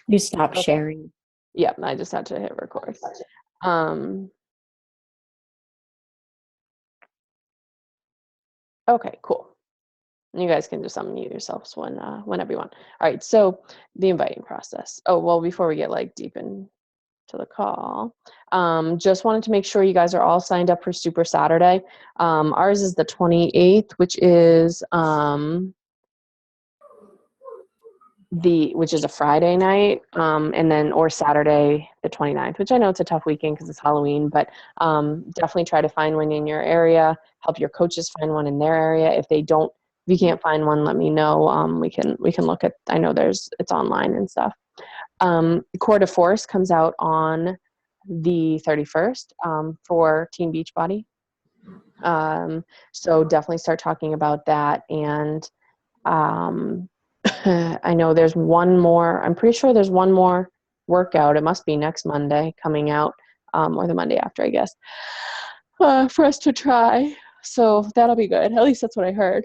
You stop Okay. sharing. Yep, I just had to hit record. Um, okay, cool. You guys can just unmute yourselves whenever you want. All right, so the inviting process. Oh, well, before we get like deep into the call, just wanted to make sure you guys are all signed up for Super Saturday. Ours is the 28th, which is which is a Friday night, and then or Saturday the 29th, which I know it's a tough weekend because it's Halloween, but definitely try to find one in your area. Help your coaches find one in their area. If you can't find one, let me know. We can look at. I know it's online and stuff. Core de Force comes out on the 31st for Team Beachbody. So definitely start talking about that. And I know there's one more. I'm pretty sure there's one more workout. It must be next Monday coming out, or the Monday after, I guess, for us to try. So that'll be good. At least that's what I heard.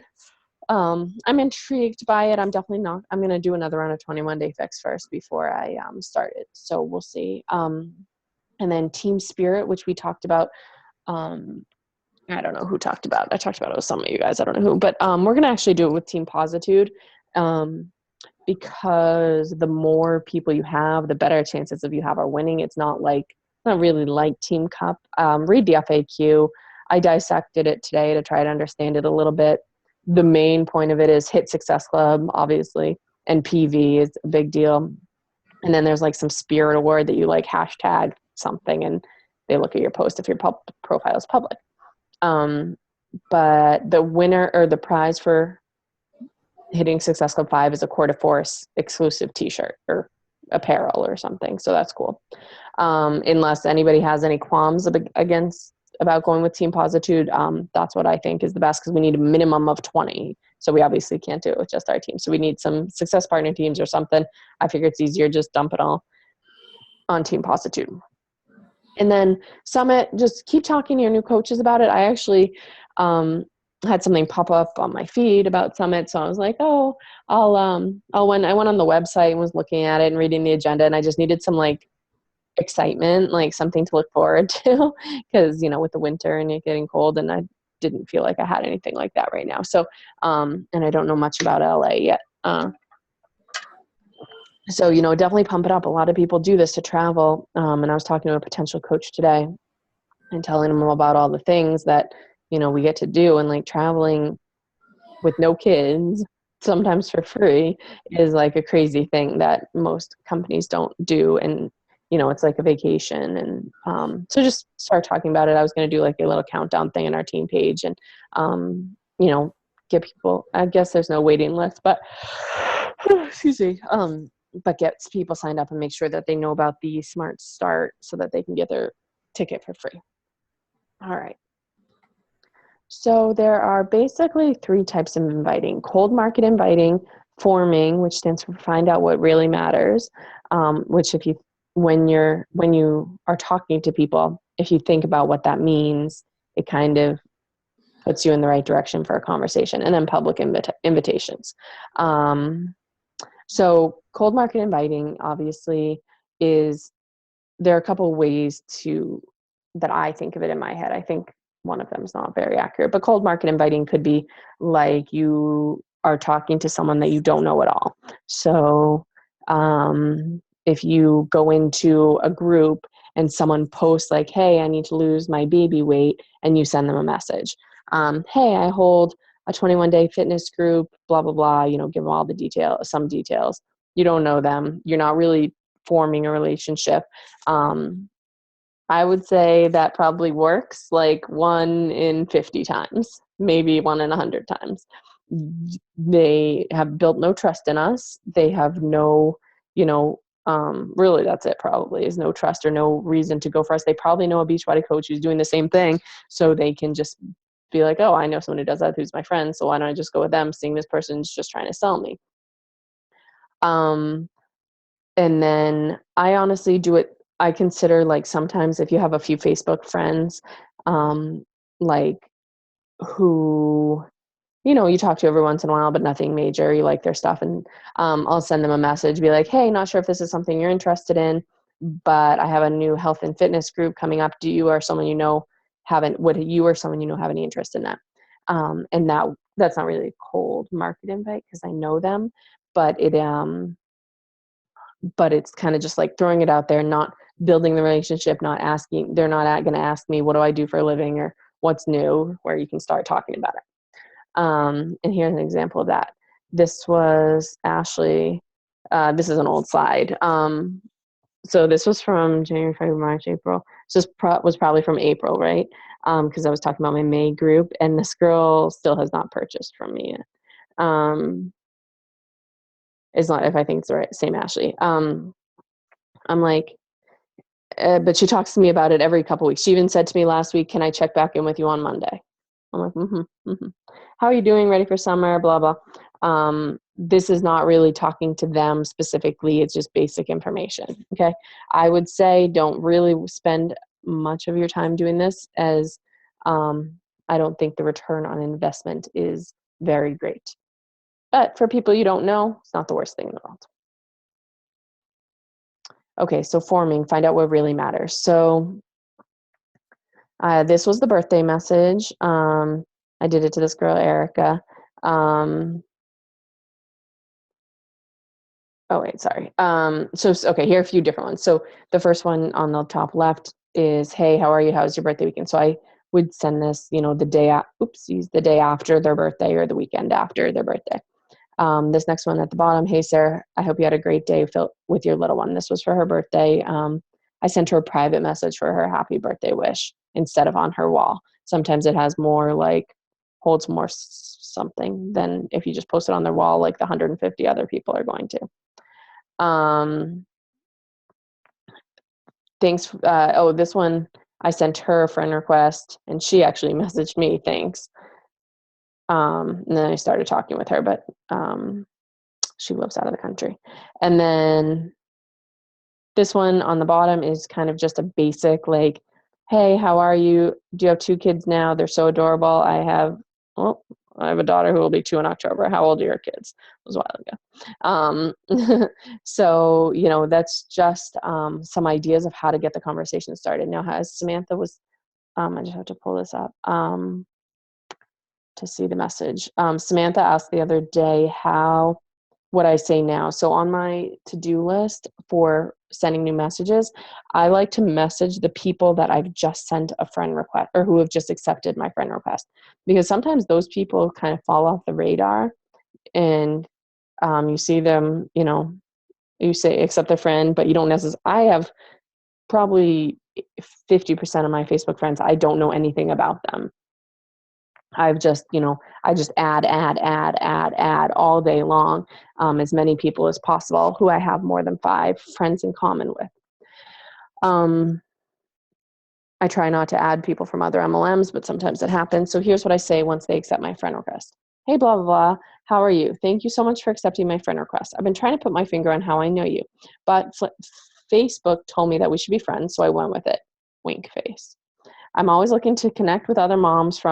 I'm intrigued by it. I'm definitely not. I'm going to do another round of 21 Day Fix first before I start it. So we'll see. And then Team Spirit, which we talked about. I don't know who talked about. I talked about it with some of you guys. I don't know who, but we're going to actually do it with Team Positude. Because the more people you have, the better chances of you have are winning. It's not really like Team Cup. Read the FAQ. I dissected it today to try to understand it a little bit. The main point of it is hit Success Club, obviously, and PV is a big deal. And then there's like some spirit award that you like hashtag something and they look at your post if your profile is public. But the winner or the prize for hitting Success Club 5 is a Core de Force exclusive t-shirt or apparel or something. So that's cool. Unless anybody has any qualms about going with Team Positude, that's what I think is the best because we need a minimum of 20. So we obviously can't do it with just our team. So we need some success partner teams or something. I figure it's easier just dump it all on Team Positude. And then Summit, just keep talking to your new coaches about it. I actually had something pop up on my feed about Summit, so I was like, oh, when I went on the website and was looking at it and reading the agenda, and I just needed some like excitement, like something to look forward to, because with the winter and it getting cold, and I didn't feel like I had anything like that right now. So, and I don't know much about LA yet. So, definitely pump it up. A lot of people do this to travel. And I was talking to a potential coach today and telling them about all the things that, we get to do. And like traveling with no kids, sometimes for free, is like a crazy thing that most companies don't do. And, it's like a vacation. And so just start talking about it. I was going to do like a little countdown thing in our team page and, get people, I guess there's no waiting list, but excuse me. But gets people signed up and make sure that they know about the Smart Start so that they can get their ticket for free. All right. So there are basically 3 types of inviting: cold market inviting, forming, which stands for find out what really matters, which when you are talking to people, if you think about what that means, it kind of puts you in the right direction for a conversation. And then public invitations. So cold market inviting obviously there are a couple of ways that I think of it in my head. I think one of them is not very accurate, but cold market inviting could be like you are talking to someone that you don't know at all. So if you go into a group and someone posts like, hey, I need to lose my baby weight, and you send them a message. Hey, I hold a 21-day fitness group, blah, blah, blah, give them all some details. You don't know them. You're not really forming a relationship. I would say that probably works like 1 in 50 times, maybe 1 in 100 times. They have built no trust in us. They have no, really that's it probably, is no trust or no reason to go for us. They probably know a Beachbody coach who's doing the same thing, so they can just be like, oh, I know someone who does that who's my friend, so why don't I just go with them, seeing this person's just trying to sell me. And then I honestly do it. I consider like sometimes if you have a few Facebook friends, like who you talk to every once in a while, but nothing major. You like their stuff, and I'll send them a message, be like, hey, not sure if this is something you're interested in, but I have a new health and fitness group coming up. Do you or someone you know would you or someone you know have any interest in that? And that's not really a cold market invite because I know them, but it's kind of just like throwing it out there, not building the relationship, not asking. They're not going to ask me, what do I do for a living or what's new, where you can start talking about it. And here's an example of that. This was Ashley. This is an old slide. So this was from January, February, March, April. So this was probably from April, right? Because I was talking about my May group, and this girl still has not purchased from me yet. It's not, if I think it's the right, same Ashley. I'm like, but she talks to me about it every couple weeks. She even said to me last week, can I check back in with you on Monday? I'm like, how are you doing? Ready for summer? Blah, blah. This is not really talking to them specifically. It's just basic information. Okay. I would say don't really spend much of your time doing this, as I don't think the return on investment is very great. But for people you don't know, it's not the worst thing in the world. Okay, so forming, find out what really matters. So this was the birthday message. I did it to this girl, Erica. Oh, wait, sorry. Okay, here are a few different ones. So the first one on the top left is, hey, how are you? How's your birthday weekend? So I would send this, the day after their birthday or the weekend after their birthday. This next one at the bottom, hey, Sarah, I hope you had a great day with your little one. This was for her birthday. I sent her a private message for her happy birthday wish instead of on her wall. Sometimes it has more holds more something than if you just post it on their wall like the 150 other people are going to. Thanks. This one, I sent her a friend request and she actually messaged me, thanks. And then I started talking with her, but she lives out of the country. And then this one on the bottom is kind of just a basic, like, hey, how are you? Do you have 2 kids now? They're so adorable. I have a daughter who will be 2 in October. How old are your kids? It was a while ago. So, that's just some ideas of how to get the conversation started. Now, as Samantha was, I just have to pull this up to see the message. Samantha asked the other day what I say now. So on my to-do list for sending new messages, I like to message the people that I've just sent a friend request or who have just accepted my friend request, because sometimes those people kind of fall off the radar and you see them, you say accept the friend, but you don't necessarily. I have probably 50% of my Facebook friends, I don't know anything about them. I just add all day long, as many people as possible who I have more than 5 friends in common with. I try not to add people from other MLMs, but sometimes it happens. So here's what I say once they accept my friend request. Hey, blah, blah, blah. How are you? Thank you so much for accepting my friend request. I've been trying to put my finger on how I know you, but Facebook told me that we should be friends, so I went with it. Wink face. I'm always looking to connect with other moms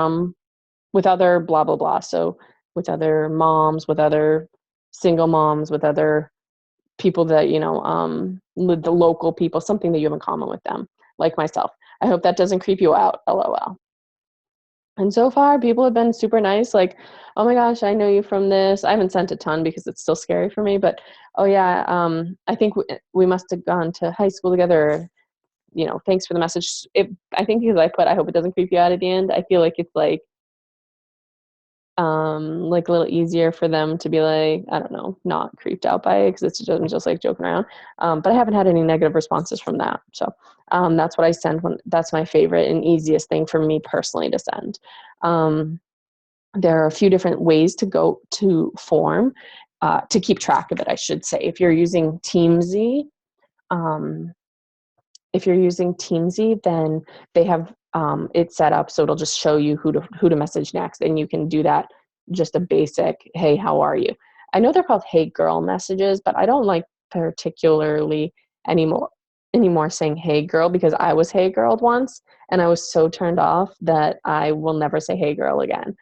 with other blah, blah, blah. So with other moms, with other single moms, with other people that, the local people, something that you have in common with them, like myself. I hope that doesn't creep you out, LOL. And so far, people have been super nice. Like, oh my gosh, I know you from this. I haven't sent a ton because it's still scary for me. But, oh yeah, I think we must have gone to high school together. Thanks for the message. I think because I hope it doesn't creep you out at the end. I feel like it's like a little easier for them to be like, I don't know, not creeped out by it because it's just like joking around. But I haven't had any negative responses from that. So that's what I send that's my favorite and easiest thing for me personally to send. There are a few different ways to go to form, to keep track of it, I should say. If you're using Teamzy, then they have it set up so it'll just show you who to message next, and you can do that. Just a basic, hey, how are you? I know they're called hey girl messages, but I don't like particularly anymore saying hey girl, because I was hey girled once and I was so turned off that I will never say hey girl again.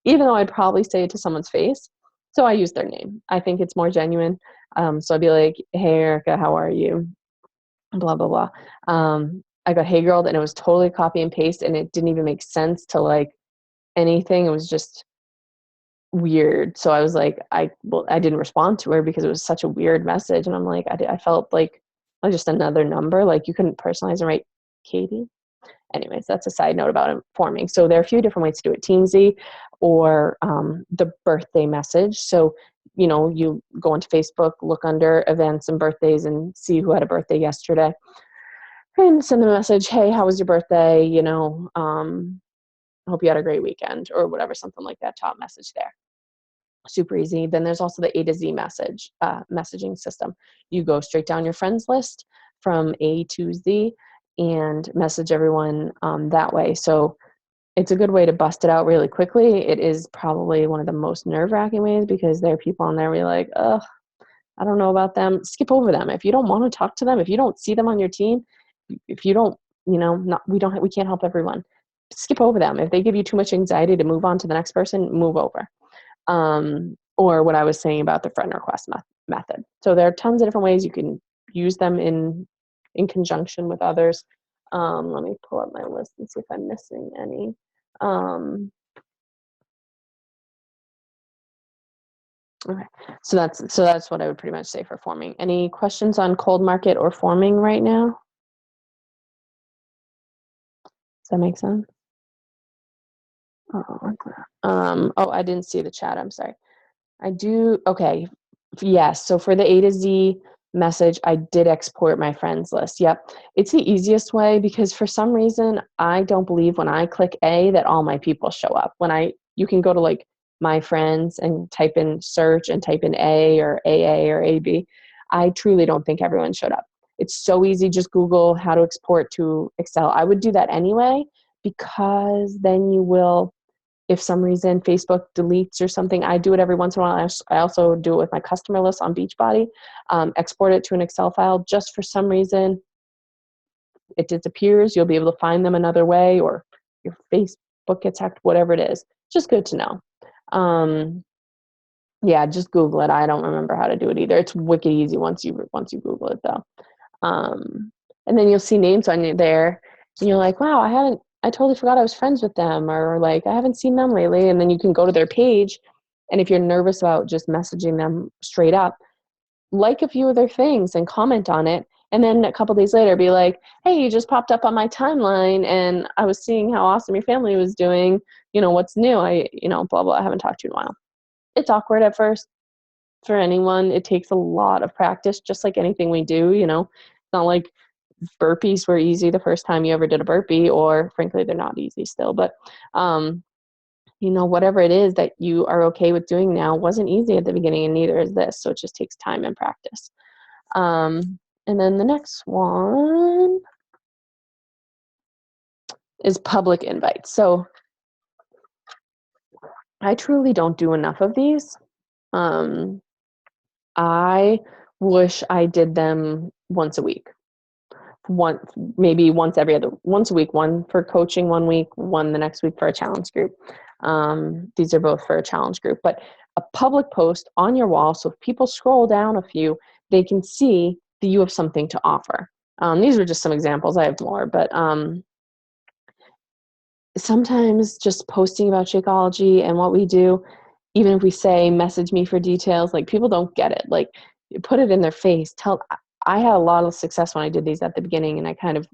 even though I'd probably say it to someone's face. So I use their name. I think it's more genuine. So I'd be like, hey, Erica, how are you? Blah, blah, blah. I got hey girl, and it was totally copy and paste, and it didn't even make sense to like anything. It was just weird. So I was like, I didn't respond to her because it was such a weird message. And I'm like, I felt like just another number. Like you couldn't personalize and write Katie. Anyways, that's a side note about informing. So there are a few different ways to do it. Teamsy or the birthday message. So, you go into Facebook, look under events and birthdays and see who had a birthday yesterday and send them a message. Hey, how was your birthday? Hope you had a great weekend or whatever, something like that. Top message there. Super easy. Then there's also the A to Z messaging system. You go straight down your friends list from A to Z and message everyone that way. So it's a good way to bust it out really quickly. It is probably one of the most nerve-wracking ways because there are people on there where you're like, ugh, I don't know about them. Skip over them. If you don't want to talk to them, if you don't see them on your team, if you don't, we can't help everyone. Skip over them. If they give you too much anxiety to move on to the next person, move over. Or what I was saying about the friend request method. So there are tons of different ways you can use them in conjunction with others. Let me pull up my list and see if I'm missing any. Okay, so that's what I would pretty much say for forming. Any questions on cold market or forming right now? Does that make sense? I didn't see the chat. I'm sorry. I do. Okay. Yes. So for the A to Z message, I did export my friends list. Yep. It's the easiest way because for some reason, I don't believe when I click A that all my people show up. You can go to like my friends and type in search and type in A or AA or AB. I truly don't think everyone showed up. It's so easy. Just Google how to export to Excel. I would do that anyway because then you will, if some reason Facebook deletes or something, I do it every once in a while. I also do it with my customer list on Beachbody, export it to an Excel file. Just for some reason, it disappears. You'll be able to find them another way, or your Facebook gets hacked, whatever it is. Just good to know. Yeah, just Google it. I don't remember how to do it either. It's wicked easy once you Google it though. And then you'll see names on there, and you're like, wow, I totally forgot I was friends with them, or like I haven't seen them lately. And then you can go to their page, and if you're nervous about just messaging them straight up, like a few of their things and comment on it. And then a couple days later, be like, hey, you just popped up on my timeline, and I was seeing how awesome your family was doing. What's new? Blah blah. I haven't talked to you in a while. It's awkward at first for anyone. It takes a lot of practice, just like anything we do. It's not like burpees were easy the first time you ever did a burpee, or frankly, they're not easy still. But, whatever it is that you are okay with doing now wasn't easy at the beginning, and neither is this. So it just takes time and practice. And then the next one is public invites. So I truly don't do enough of these. I wish I did them once a week. Maybe once a week, one for coaching 1 week, one the next week for a challenge group. These are both for a challenge group, but a public post on your wall. So if people scroll down a few, they can see that you have something to offer. These are just some examples. I have more, but sometimes just posting about Shakeology and what we do, even if we say message me for details, like people don't get it. Like put it in their face. I had a lot of success when I did these at the beginning, and I kind of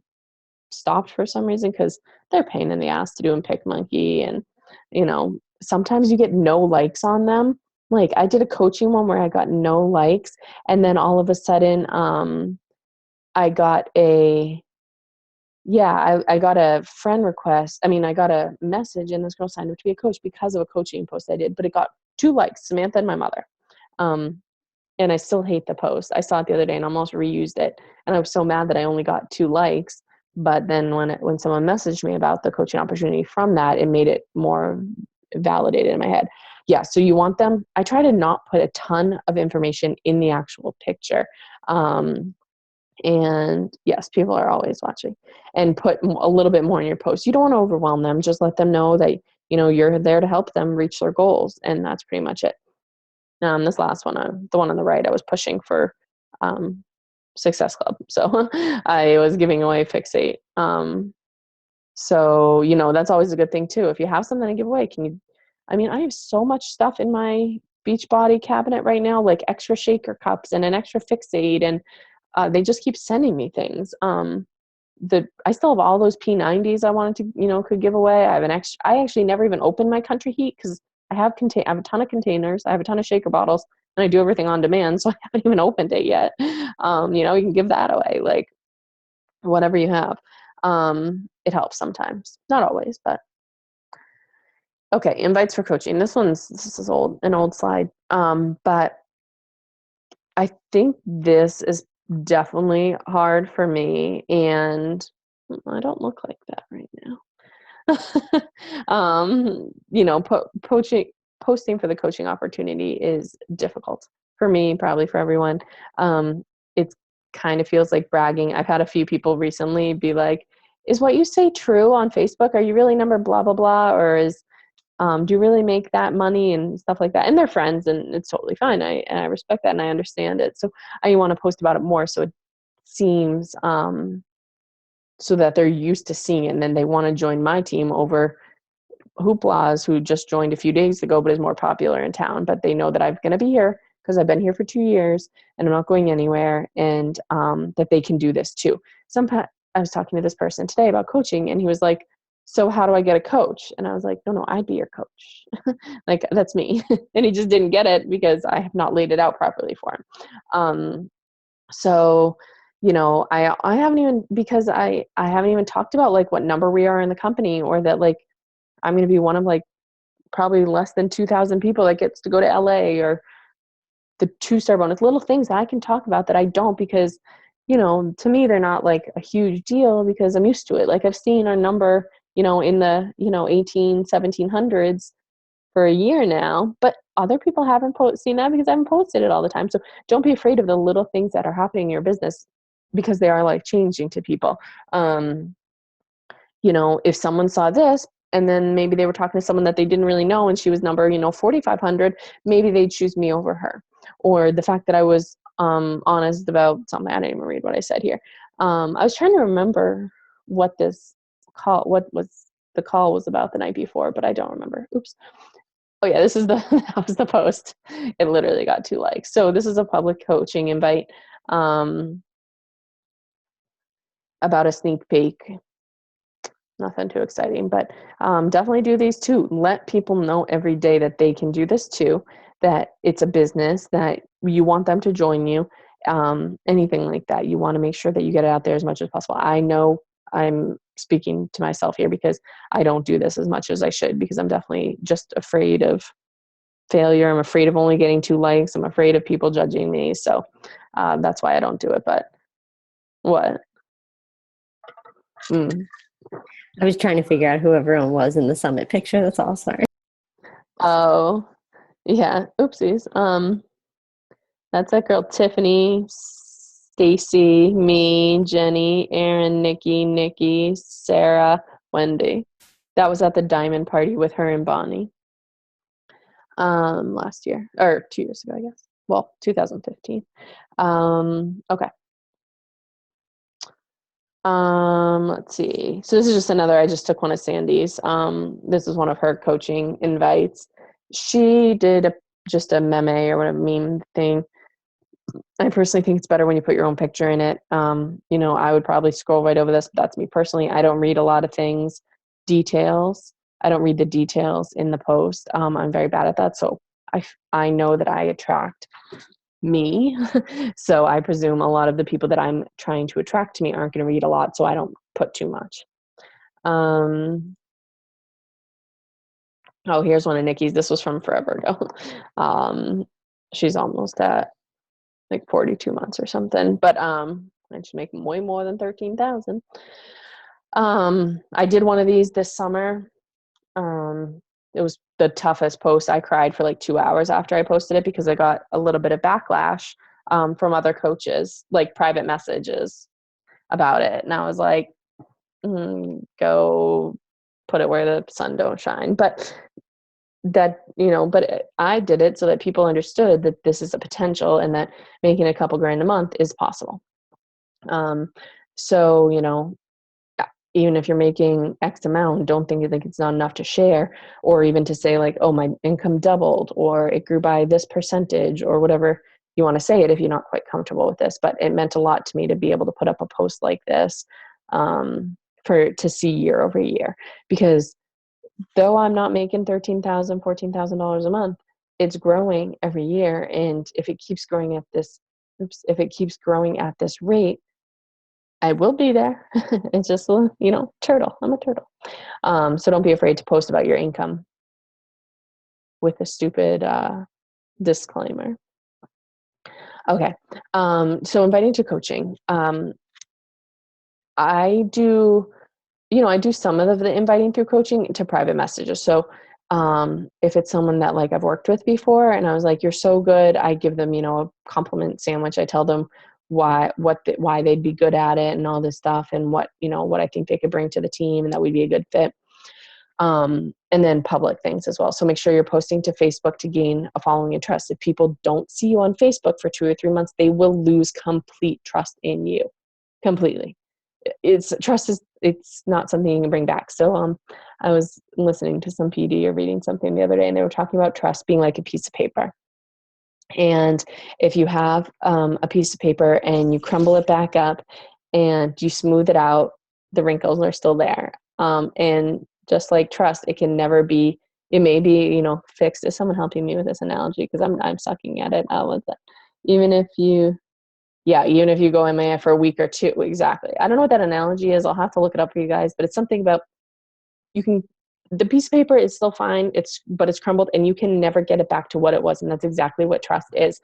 stopped for some reason because they're a pain in the ass to do in PicMonkey, and sometimes you get no likes on them. Like I did a coaching one where I got no likes, and then all of a sudden I got a friend request. I got a message, and this girl signed up to be a coach because of a coaching post I did, but it got 2 likes, Samantha and my mother. And I still hate the post. I saw it the other day and almost reused it. And I was so mad that I only got 2 likes. But then when someone messaged me about the coaching opportunity from that, it made it more validated in my head. Yeah, so you want them. I try to not put a ton of information in the actual picture. And yes, people are always watching. And put a little bit more in your post. You don't want to overwhelm them. Just let them know that, you're there to help them reach their goals. And that's pretty much it. This last one, the one on the right, I was pushing for Success Club. So I was giving away Fixate. So, that's always a good thing too. If you have something to give away, I have so much stuff in my Beachbody cabinet right now, like extra shaker cups and an extra Fixate, and they just keep sending me things. I still have all those P90s I wanted to, could give away. I actually never even opened my Country Heat because I have a ton of containers. I have a ton of shaker bottles, and I do everything on demand. So I haven't even opened it yet. You can give that away, like whatever you have. It helps sometimes, not always, but okay. Invites for coaching. This is an old slide. But I think this is definitely hard for me, and I don't look like that right now. Posting for the coaching opportunity is difficult for me, probably for everyone. It kind of feels like bragging. I've had a few people recently be like, is what you say true on Facebook? Are you really number blah, blah, blah? Or do you really make that money and stuff like that? And they're friends, and it's totally fine. I respect that, and I understand it. So I want to post about it more, so it seems so that they're used to seeing it, and then they want to join my team over Hoopla's, who just joined a few days ago but is more popular in town. But they know that I'm going to be here because I've been here for 2 years and I'm not going anywhere, and that they can do this too. I was talking to this person today about coaching, and he was like, so how do I get a coach? And I was like, no, I'd be your coach. Like, that's me. And he just didn't get it because I have not laid it out properly for him. So, I haven't even, because I haven't even talked about like what number we are in the company, or that like I'm going to be one of like probably less than 2,000 people that gets to go to LA, or the 2-star bonus, little things that I can talk about that I don't, because, to me, they're not like a huge deal because I'm used to it. Like, I've seen our number, in the, 1700s for a year now, but other people haven't seen that because I haven't posted it all the time. So don't be afraid of the little things that are happening in your business, because they are like changing to people. If someone saw this and then maybe they were talking to someone that they didn't really know and she was number, 4,500, maybe they'd choose me over her. Or the fact that I was honest about something. I didn't even read what I said here. I was trying to remember what the call was about the night before, but I don't remember. Oops. Oh yeah, that was the post. It literally got 2 likes. So this is a public coaching invite about a sneak peek. Nothing too exciting, but definitely do these too. Let people know every day that they can do this too, that it's a business, that you want them to join you, anything like that. You want to make sure that you get it out there as much as possible. I know I'm speaking to myself here because I don't do this as much as I should, because I'm definitely just afraid of failure. I'm afraid of only getting 2 likes. I'm afraid of people judging me. So that's why I don't do it. But what? I was trying to figure out who everyone was in the summit picture. That's all. Sorry. Oh, yeah. Oopsies. That's that girl, Tiffany, Stacy, me, Jenny, Aaron, Nikki, Sarah, Wendy. That was at the diamond party with her and Bonnie. Last year, or 2 years ago, I guess. Well, 2015. Okay. Let's see. So this is just I just took one of Sandy's. This is one of her coaching invites. She did just a meme or whatever meme thing. I personally think it's better when you put your own picture in it. I would probably scroll right over this, but that's me personally. I don't read a lot of details. I don't read the details in the post. I'm very bad at that. So I know that I attract me. So I presume a lot of the people that I'm trying to attract to me aren't going to read a lot. So I don't put too much. Oh, here's one of Nikki's. This was from forever ago. She's almost at like 42 months or something, but I should make way more than 13,000. I did one of these this summer. It was the toughest post. I cried for like 2 hours after I posted it because I got a little bit of backlash from other coaches, like private messages about it. And I was like, go put it where the sun don't shine. But I did it so that people understood that this is a potential and that making a couple grand a month is possible. Um, so, even if you're making X amount, don't think it's not enough to share, or even to say like, oh, my income doubled, or it grew by this percentage, or whatever you want to say it if you're not quite comfortable with this. But it meant a lot to me to be able to put up a post like this, to see year over year, because though I'm not making $13,000, $14,000 a month, it's growing every year. And if it keeps growing at this rate, I will be there. It's just a, turtle. I'm a turtle. So don't be afraid to post about your income with a stupid disclaimer. Okay. So inviting to coaching. I do some of the inviting through coaching to private messages. So if it's someone that like I've worked with before and I was like, you're so good, I give them, a compliment sandwich. I tell them why they'd be good at it and all this stuff, and what I think they could bring to the team and that we'd be a good fit. And then public things as well. So make sure you're posting to Facebook to gain a following and trust. If people don't see you on Facebook for 2 or 3 months, they will lose complete trust in you. Completely. It's not something you can bring back. So I was listening to some PD or reading something the other day, and they were talking about trust being like a piece of paper. And if you have a piece of paper and you crumble it back up and you smooth it out, the wrinkles are still there. And just like trust, it can never be. It may be, fixed. Is someone helping me with this analogy? Because I'm sucking at it. Even if you go MIA for a week or two, exactly. I don't know what that analogy is. I'll have to look it up for you guys, but it's something about the piece of paper is still fine. But it's crumbled and you can never get it back to what it was. And that's exactly what trust is.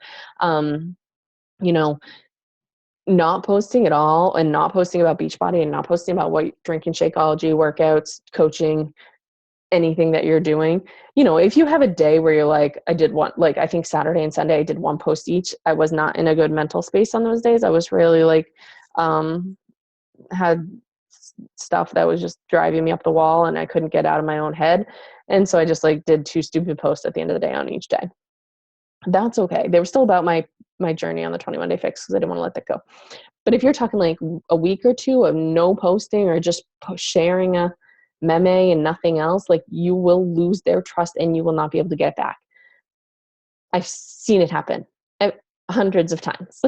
Not posting at all, and not posting about Beachbody, and not posting about what drinking Shakeology, workouts, coaching, anything that you're doing. If you have a day where you're like, I did one, like I think Saturday and Sunday I did one post each, I was not in a good mental space on those days. I was really like had stuff that was just driving me up the wall and I couldn't get out of my own head. And so I just like did 2 stupid posts at the end of the day on each day. That's okay. They were still about my journey on the 21-day fix, because I didn't want to let that go. But if you're talking like a week or two of no posting or just sharing a meme and nothing else, like you will lose their trust and you will not be able to get back. I've seen it happen hundreds of times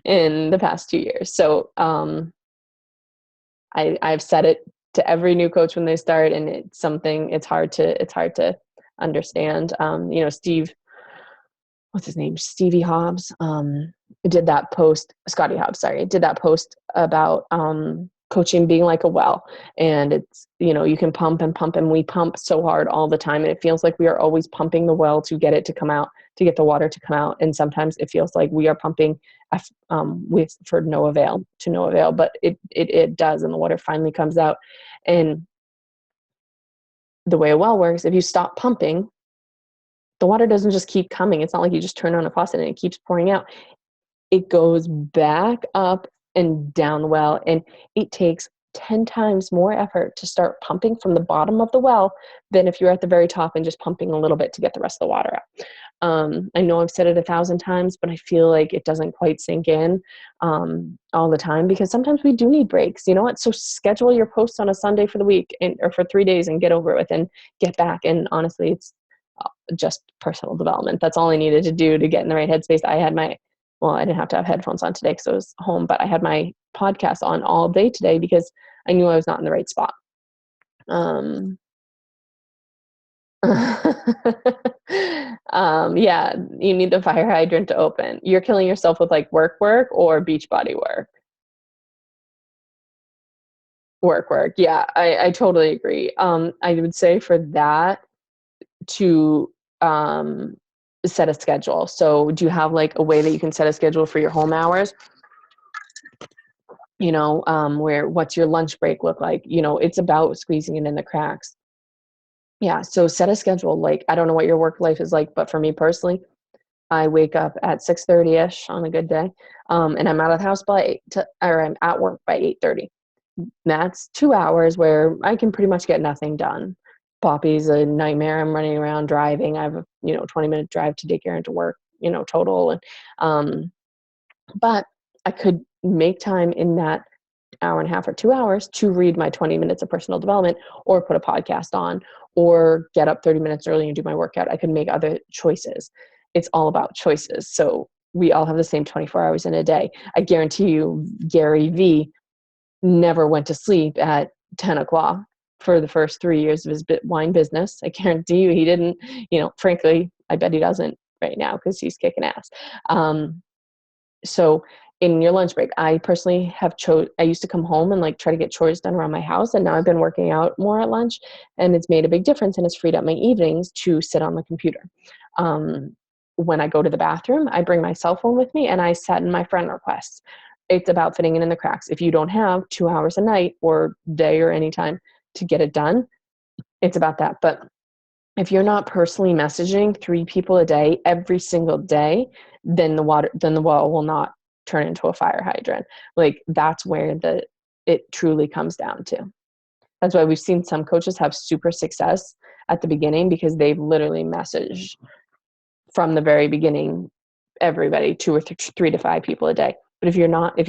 in the past 2 years. So I've said it to every new coach when they start, and it's hard to understand. Steve, what's his name? Stevie Hobbs, did that post, Scotty Hobbs, sorry, did that post about coaching being like a well. And it's, you can pump and pump, and we pump so hard all the time. And it feels like we are always pumping the well to get it to come out, to get the water to come out. And sometimes it feels like we are pumping for no avail, but it does. And the water finally comes out. And the way a well works, if you stop pumping, the water doesn't just keep coming. It's not like you just turn on a faucet and it keeps pouring out. It goes back up and down the well, and it takes 10 times more effort to start pumping from the bottom of the well than if you're at the very top and just pumping a little bit to get the rest of the water out. I know I've said it 1,000 times, but I feel like it doesn't quite sink in all the time, because sometimes we do need breaks. You know what? So schedule your posts on a Sunday for the week or for 3 days and get over it with and get back. And honestly, it's just personal development. That's all I needed to do to get in the right headspace. I didn't have to have headphones on today because I was home, but I had my podcast on all day today because I knew I was not in the right spot. Yeah, you need the fire hydrant to open. You're killing yourself with like work or Beachbody work. Work. Yeah, I totally agree. I would say for that to set a schedule. So do you have like a way that you can set a schedule for your home hours? Where what's your lunch break look like? It's about squeezing it in the cracks. Yeah. So set a schedule. Like, I don't know what your work life is like, but for me personally, I wake up at 6:30ish on a good day. And I'm out of the house by I'm at work by 8:30. that's 2 hours where I can pretty much get nothing done. Poppy's a nightmare. I'm running around driving. I have a 20-minute drive to daycare and to work, total. And but I could make time in that hour and a half or 2 hours to read my 20 minutes of personal development, or put a podcast on, or get up 30 minutes early and do my workout. I could make other choices. It's all about choices. So we all have the same 24 hours in a day. I guarantee you, Gary V never went to sleep at 10 o'clock for the first 3 years of his wine business. I guarantee you he didn't. Frankly, I bet he doesn't right now because he's kicking ass. So in your lunch break, I personally I used to come home and like try to get chores done around my house. And now I've been working out more at lunch, and it's made a big difference, and it's freed up my evenings to sit on the computer. When I go to the bathroom, I bring my cell phone with me and I set in my friend requests. It's about fitting it in the cracks. If you don't have 2 hours a night or day or any time to get it done, it's about that. But if you're not personally messaging 3 people a day every single day, then the wall will not turn into a fire hydrant. Like, that's where it truly comes down to. That's why we've seen some coaches have super success at the beginning, because they've literally messaged from the very beginning everybody, 2 or 3 to 5 people a day. But if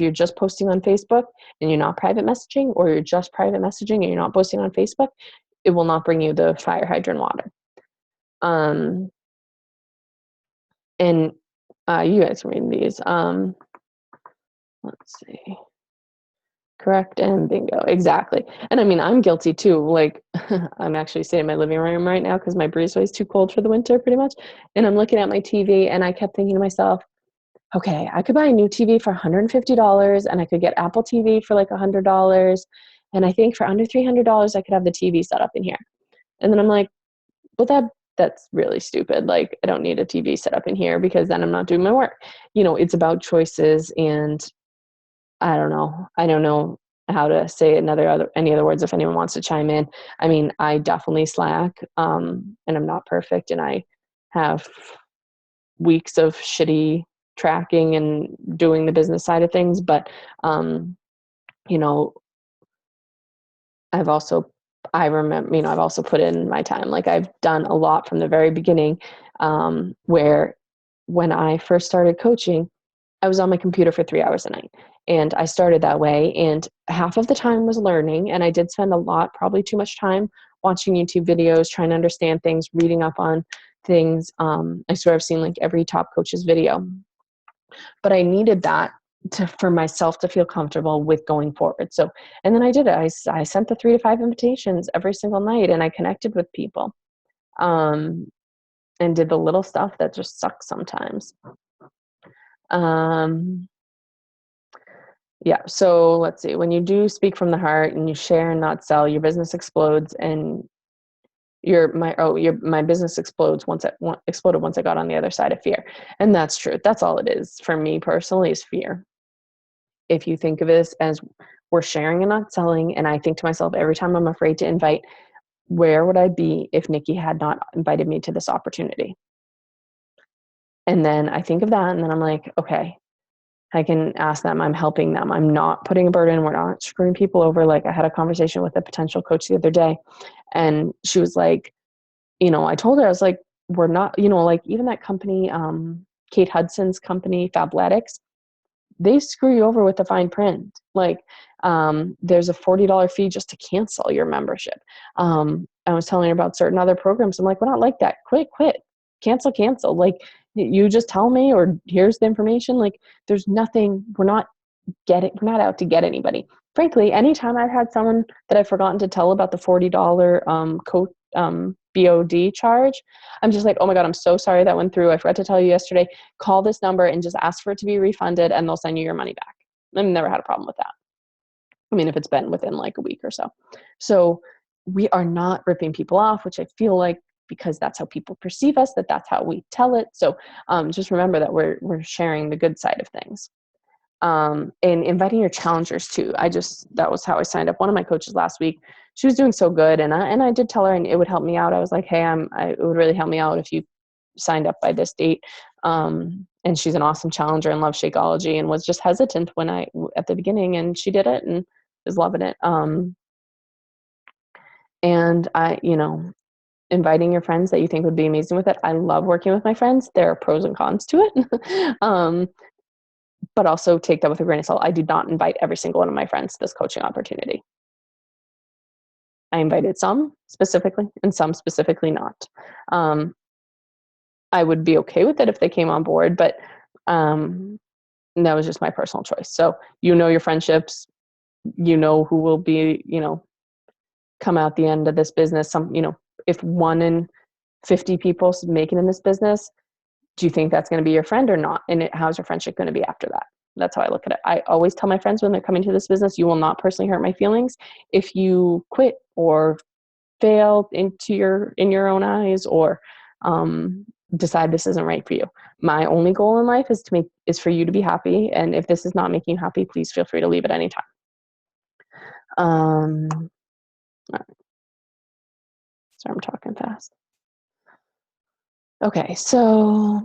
you're just posting on Facebook and you're not private messaging, or you're just private messaging and you're not posting on Facebook, it will not bring you the fire hydrant water. And you guys can read these. Let's see. Correct and bingo. Exactly. And I mean, I'm guilty too. Like, I'm actually sitting in my living room right now because my breezeway is too cold for the winter, pretty much. And I'm looking at my TV, and I kept thinking to myself, okay, I could buy a new TV for $150, and I could get Apple TV for like $100. And I think for under $300, I could have the TV set up in here. And then I'm like, well, that's really stupid. Like, I don't need a TV set up in here, because then I'm not doing my work. It's about choices. And I don't know how to say any other words if anyone wants to chime in. I mean, I definitely slack, and I'm not perfect, and I have weeks of shitty tracking and doing the business side of things. But, you know, I've also put in my time. Like, I've done a lot from the very beginning, where when I first started coaching, I was on my computer for 3 hours a night. And I started that way, and half of the time was learning. And I did spend a lot, probably too much time, watching YouTube videos, trying to understand things, reading up on things. I swear I've seen like every top coach's video. But I needed that for myself to feel comfortable with going forward. So, and then I did it. I sent the 3 to 5 invitations every single night, and I connected with people, and did the little stuff that just sucks sometimes. Yeah. So let's see. When you do speak from the heart and you share and not sell, your business explodes. And my business exploded once I got on the other side of fear. And that's true. That's all it is for me personally, is fear. If you think of it as we're sharing and not selling, and I think to myself every time I'm afraid to invite, where would I be if Nikki had not invited me to this opportunity? And then I think of that, and then I'm like, okay, I can ask them. I'm helping them. I'm not putting a burden. We're not screwing people over. Like, I had a conversation with a potential coach the other day, and she was like, I told her, I was like, we're not, like, even that company, Kate Hudson's company, Fabletics, they screw you over with the fine print. Like, there's a $40 fee just to cancel your membership. I was telling her about certain other programs. I'm like, we're not like that. Quit, cancel. Like, you just tell me, or here's the information. Like, there's nothing, we're not out to get anybody. Frankly, anytime I've had someone that I've forgotten to tell about the $40 BOD charge, I'm just like, oh my God, I'm so sorry that went through. I forgot to tell you yesterday. Call this number and just ask for it to be refunded, and they'll send you your money back. I've never had a problem with that. I mean, if it's been within like a week or so. So we are not ripping people off, which I feel like, because that's how people perceive us, that's how we tell it. So just remember that we're sharing the good side of things. And inviting your challengers too. That was how I signed up. One of my coaches last week, she was doing so good. And I did tell her, and it would help me out. I was like, hey, it would really help me out if you signed up by this date. And she's an awesome challenger and loves Shakeology, and was just hesitant at the beginning, and she did it. And is loving it. And inviting your friends that you think would be amazing with it. I love working with my friends. There are pros and cons to it. But also take that with a grain of salt. I did not invite every single one of my friends to this coaching opportunity. I invited some specifically and some specifically not. I would be okay with it if they came on board, but that was just my personal choice. So, your friendships, who will be, come out the end of this business. If 1 in 50 people make it in this business, do you think that's going to be your friend or not? And how's your friendship going to be after that? That's how I look at it. I always tell my friends when they're coming to this business, you will not personally hurt my feelings if you quit or fail in your own eyes, or decide this isn't right for you. My only goal in life is for you to be happy. And if this is not making you happy, please feel free to leave at any time. Sorry, I'm talking fast. Okay, so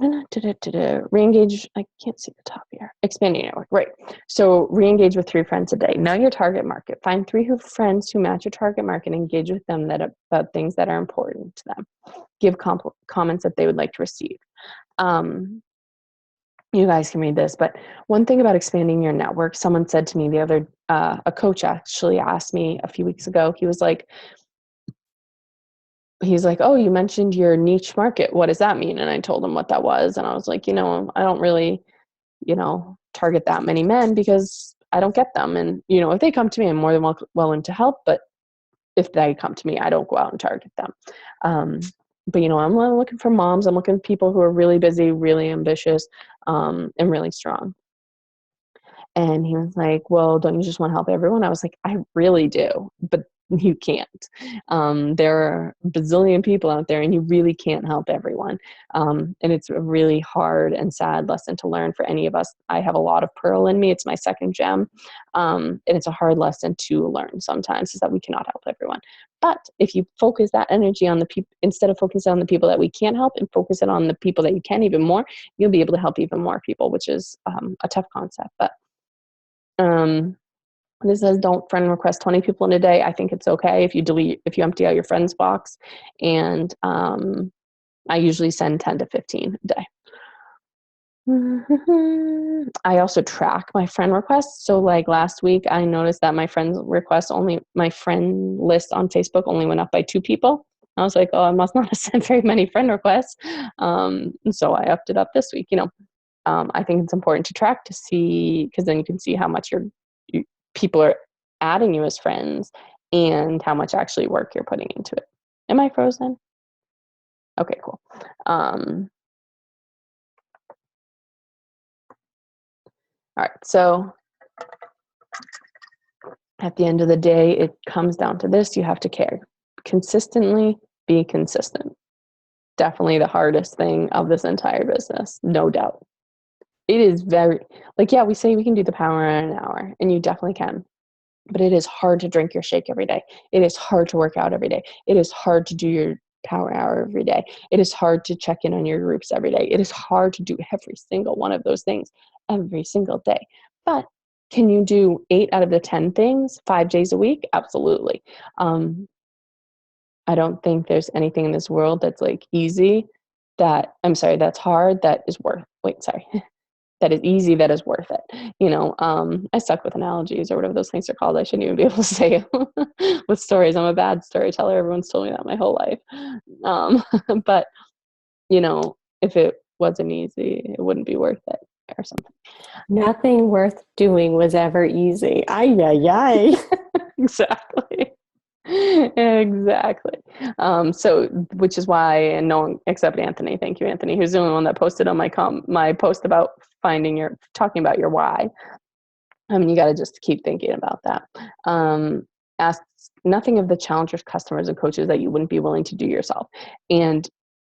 re-engage. I can't see the top here. Expanding your network, right? So re-engage with 3 friends a day. Know your target market. Find 3 friends who match your target market. And engage with them about things that are important to them. Give comments that they would like to receive. You guys can read this, but one thing about expanding your network, someone said to me a coach actually asked me a few weeks ago. He's like, oh, you mentioned your niche market. What does that mean? And I told him what that was. And I was like, I don't really, target that many men because I don't get them. And, if they come to me, I'm more than willing to help. But if they come to me, I don't go out and target them. But, I'm looking for moms. I'm looking for people who are really busy, really ambitious, and really strong. And he was like, well, don't you just want to help everyone? I was like, I really do, but you can't. There are a bazillion people out there and you really can't help everyone. And it's a really hard and sad lesson to learn for any of us. I have a lot of pearl in me. It's my second gem. And it's a hard lesson to learn sometimes, is that we cannot help everyone. But if you focus that energy on the people, instead of focusing on the people that we can't help, and focus it on the people that you can even more, you'll be able to help even more people, which is a tough concept. But this says don't friend request 20 people in a day. I think it's okay if you empty out your friends box, and I usually send 10 to 15 a day. I also track my friend requests. So like last week, I noticed that my friend list on Facebook only went up by 2 people. I was like, oh, I must not have sent very many friend requests. So I upped it up this week. I think it's important to track to see, because then you can see how much people are adding you as friends and how much actually work you're putting into it. Am I frozen? Okay, cool. All right, so at the end of the day, it comes down to this. You have to care. Consistently be consistent. Definitely the hardest thing of this entire business, no doubt. It is very, we say we can do the power in an hour, and you definitely can. But it is hard to drink your shake every day. It is hard to work out every day. It is hard to do your power hour every day. It is hard to check in on your groups every day. It is hard to do every single one of those things every single day. But can you do 8 out of the 10 things 5 days a week? Absolutely. I don't think there's anything in this world that's that's hard, that is easy, that is worth it. I suck with analogies or whatever those things are called. I shouldn't even be able to say it with stories. I'm a bad storyteller. Everyone's told me that my whole life. But if it wasn't easy, it wouldn't be worth it or something. Nothing worth doing was ever easy. Ay, ay, ay. Exactly. Exactly. So, which is why, and no one except Anthony, thank you, Anthony, who's the only one that posted on my post about talking about your why. You got to just keep thinking about that. Ask nothing of the challengers, customers, and coaches that you wouldn't be willing to do yourself. And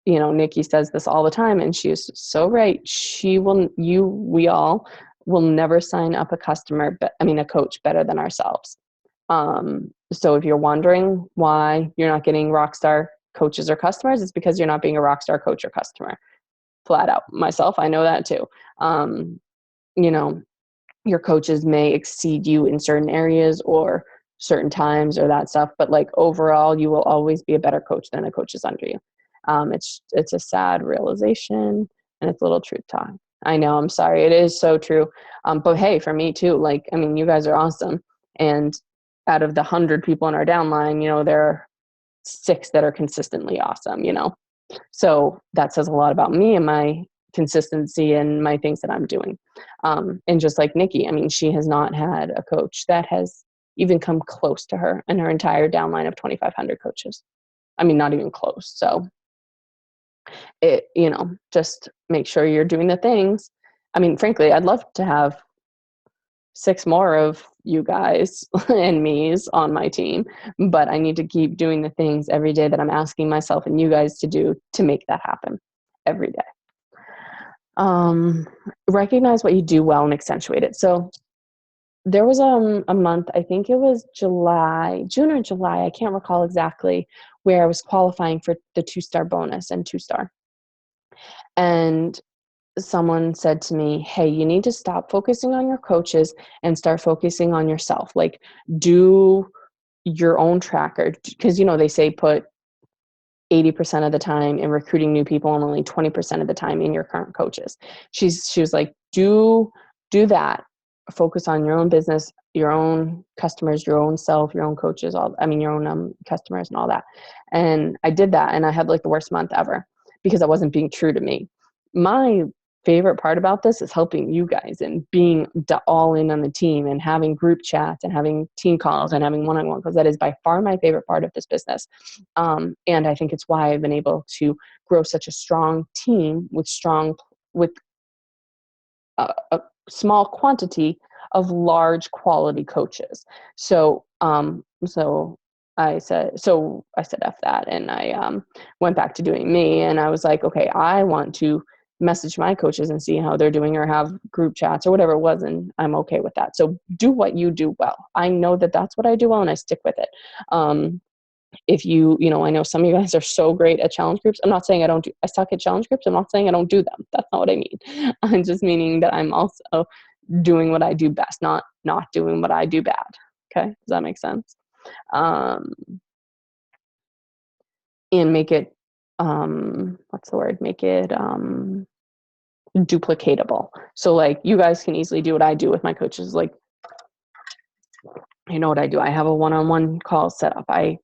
Nikki says this all the time, and she is so right. We all will never sign up a coach better than ourselves. So if you're wondering why you're not getting rockstar coaches or customers, it's because you're not being a rockstar coach or customer. Flat out. Myself, I know that too. your coaches may exceed you in certain areas or certain times or that stuff, but like overall, you will always be a better coach than a coach is under you. It's a sad realization, and it's a little truth talk. I know, I'm sorry, it is so true. But hey, for me too, like, I mean, you guys are awesome, and out of the 100 people in our downline, there are 6 that are consistently awesome. So that says a lot about me and my consistency and my things that I'm doing. And just like Nikki, I mean, she has not had a coach that has even come close to her in her entire downline of 2,500 coaches. I mean, not even close. So just make sure you're doing the things. I mean, frankly, I'd love to have 6 more of you guys and me's on my team, but I need to keep doing the things every day that I'm asking myself and you guys to do to make that happen every day. Recognize what you do well and accentuate it. So there was a month, I think it was June or July, I can't recall exactly, where I was qualifying for the 2-star bonus and 2-star. And someone said to me, hey, you need to stop focusing on your coaches and start focusing on yourself. Like, do your own tracker, because they say put 80% of the time in recruiting new people and only 20% of the time in your current coaches. She was like, do that. Focus on your own business, your own customers, your own self, your own coaches, your own customers and all that. And I did that, and I had like the worst month ever because I wasn't being true to me. My favorite part about this is helping you guys and being all in on the team and having group chats and having team calls and having one-on-one, because that is by far my favorite part of this business. And I think it's why I've been able to grow such a strong team with a small quantity of large quality coaches. So I said F that, and I went back to doing me, and I was like, okay, I want to message my coaches and see how they're doing or have group chats or whatever it was, and I'm okay with that. So do what you do well. I know that that's what I do well, and I stick with it. If I know some of you guys are so great at challenge groups. I'm not saying I suck at challenge groups. I'm not saying I don't do them. That's not what I mean. I'm just meaning that I'm also doing what I do best, not doing what I do bad. Okay. Does that make sense? And make it, what's the word? Make it, duplicatable. So like you guys can easily do what I do with my coaches. Like, you know what I do? I have a one-on-one call set up. I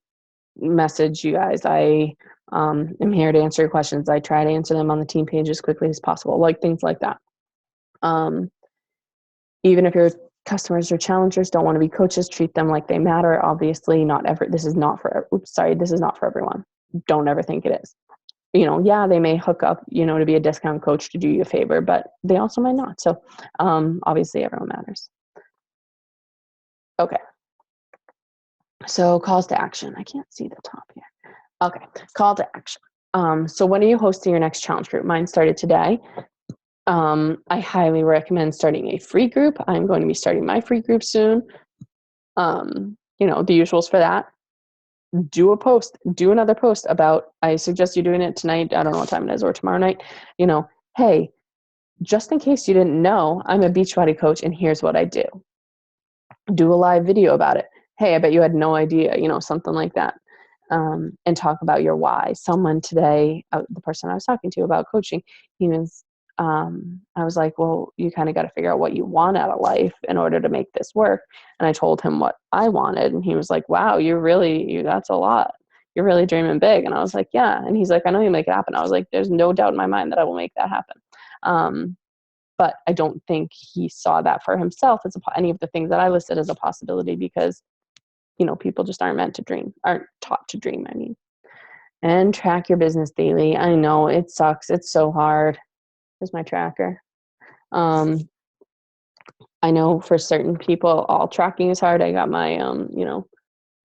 message you guys. I am here to answer your questions. I try to answer them on the team page as quickly as possible, like things like that. Even if your customers or challengers don't want to be coaches, treat them like they matter. Obviously, this is not for everyone. Don't ever think it is. Yeah, they may hook up, to be a discount coach to do you a favor, but they also might not. So obviously everyone matters. Okay. So calls to action. I can't see the top here. Okay, call to action. So when are you hosting your next challenge group? Mine started today. I highly recommend starting a free group. I'm going to be starting my free group soon. The usuals for that. Do another post about, I suggest you doing it tonight. I don't know what time it is, or tomorrow night. Hey, just in case you didn't know, I'm a Beachbody coach and here's what I do. Do a live video about it. Hey, I bet you had no idea, something like that. And talk about your why. Someone today, the person I was talking to about coaching, I was like, well, you kind of got to figure out what you want out of life in order to make this work. And I told him what I wanted, and he was like, wow, that's a lot. You're really dreaming big. And I was like, yeah. And he's like, I know you make it happen. I was like, there's no doubt in my mind that I will make that happen. But I don't think he saw that for himself as any of the things that I listed as a possibility, because people just aren't taught to dream, I mean. And track your business daily. I know it sucks. It's so hard. Here's my tracker. I know for certain people, all tracking is hard. I got my,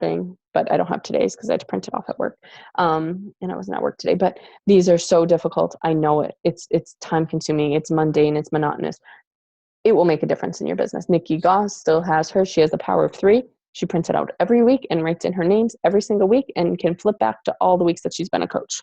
thing, but I don't have today's because I had to print it off at work. And I wasn't at work today, but these are so difficult. I know it. It's time consuming. It's mundane. It's monotonous. It will make a difference in your business. Nikki Goss still has hers. She has the power of 3. She prints it out every week and writes in her names every single week and can flip back to all the weeks that she's been a coach.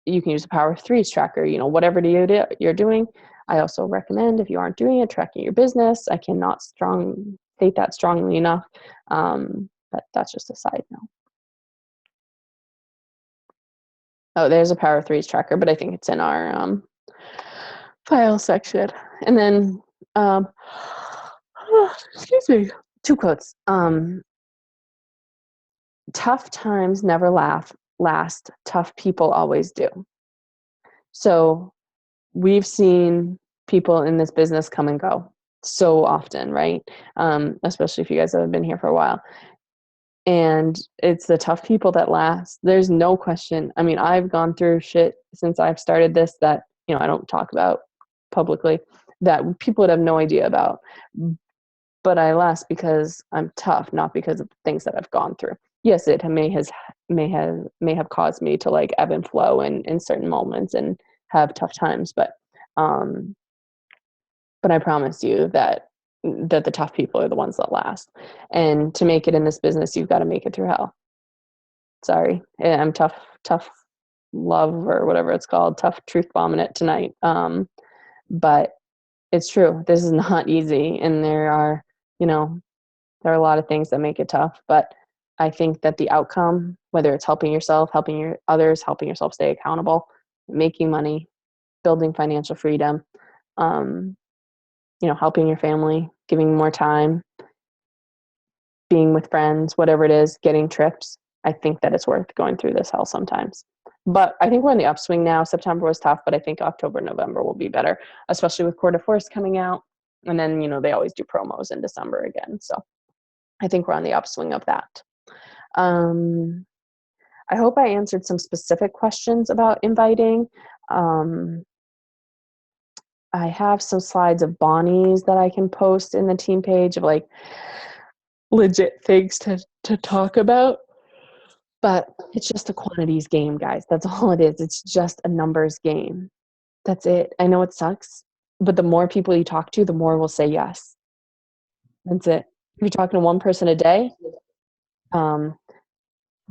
You can use the power of 3's tracker, whatever you're doing. I also recommend, if you aren't doing it, tracking your business. I cannot state that strongly enough. But that's just a side note. Oh, there's a Power of Threes tracker, but I think it's in our file section. And then, excuse me, 2 quotes. Tough times never last. Tough people always do. So we've seen people in this business come and go so often, right? Especially if you guys have been here for a while. And it's the tough people that last. There's no question. I mean, I've gone through shit since I've started this that, I don't talk about publicly, that people would have no idea about. But I last because I'm tough, not because of things that I've gone through. Yes, it may have caused me to like ebb and flow in certain moments and have tough times, but I promise you that the tough people are the ones that last. And to make it in this business, you've got to make it through hell. Sorry, I'm tough love or whatever it's called, tough truth bombing it tonight. But it's true. This is not easy, and there are a lot of things that make it tough. But I think that the outcome, whether it's helping yourself, helping your others, helping yourself stay accountable, making money, building financial freedom, helping your family, giving more time, being with friends, whatever it is, getting trips, I think that it's worth going through this hell sometimes. But I think we're in the upswing now. September was tough, but I think October, November will be better, especially with Coeur de Force coming out. And then, they always do promos in December again. So I think we're on the upswing of that. I hope I answered some specific questions about inviting. I have some slides of Bonnie's that I can post in the team page of like legit things to talk about. But it's just a quantities game, guys. That's all it is. It's just a numbers game. That's it. I know it sucks, but the more people you talk to, the more will say yes. That's it. If you're talking to one person a day, what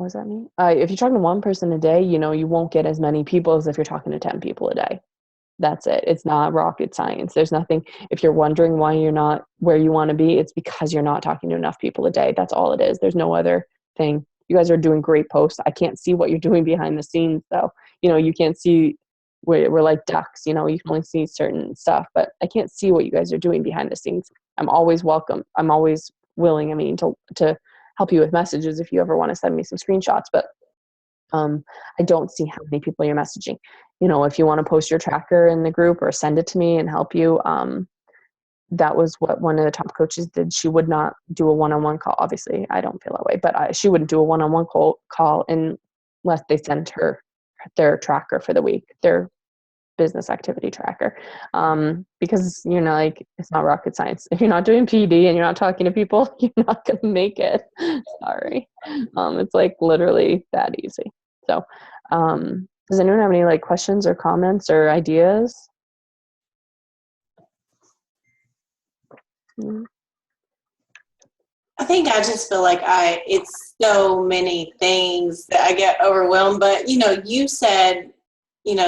does that mean? If you're talking to one person a day, you won't get as many people as if you're talking to 10 people a day. That's it. It's not rocket science. There's nothing. If you're wondering why you're not where you want to be, it's because you're not talking to enough people a day. That's all it is. There's no other thing. You guys are doing great posts. I can't see what you're doing behind the scenes, though. You can't see. We're like ducks. You can only see certain stuff, but I can't see what you guys are doing behind the scenes. I'm always welcome. I'm always willing. To help you with messages if you ever want to send me some screenshots. But I don't see how many people you're messaging. If you want to post your tracker in the group or send it to me and help you, that was what one of the top coaches did. She would not do a one-on-one call. Obviously, I don't feel that way, but she wouldn't do a one-on-one call unless they sent her their tracker for the week, their business activity tracker. Because, it's not rocket science. If you're not doing PD and you're not talking to people, you're not going to make it. Sorry. It's like literally that easy. So, does anyone have any questions or comments or ideas? I think I just feel like it's so many things that I get overwhelmed. But, you said,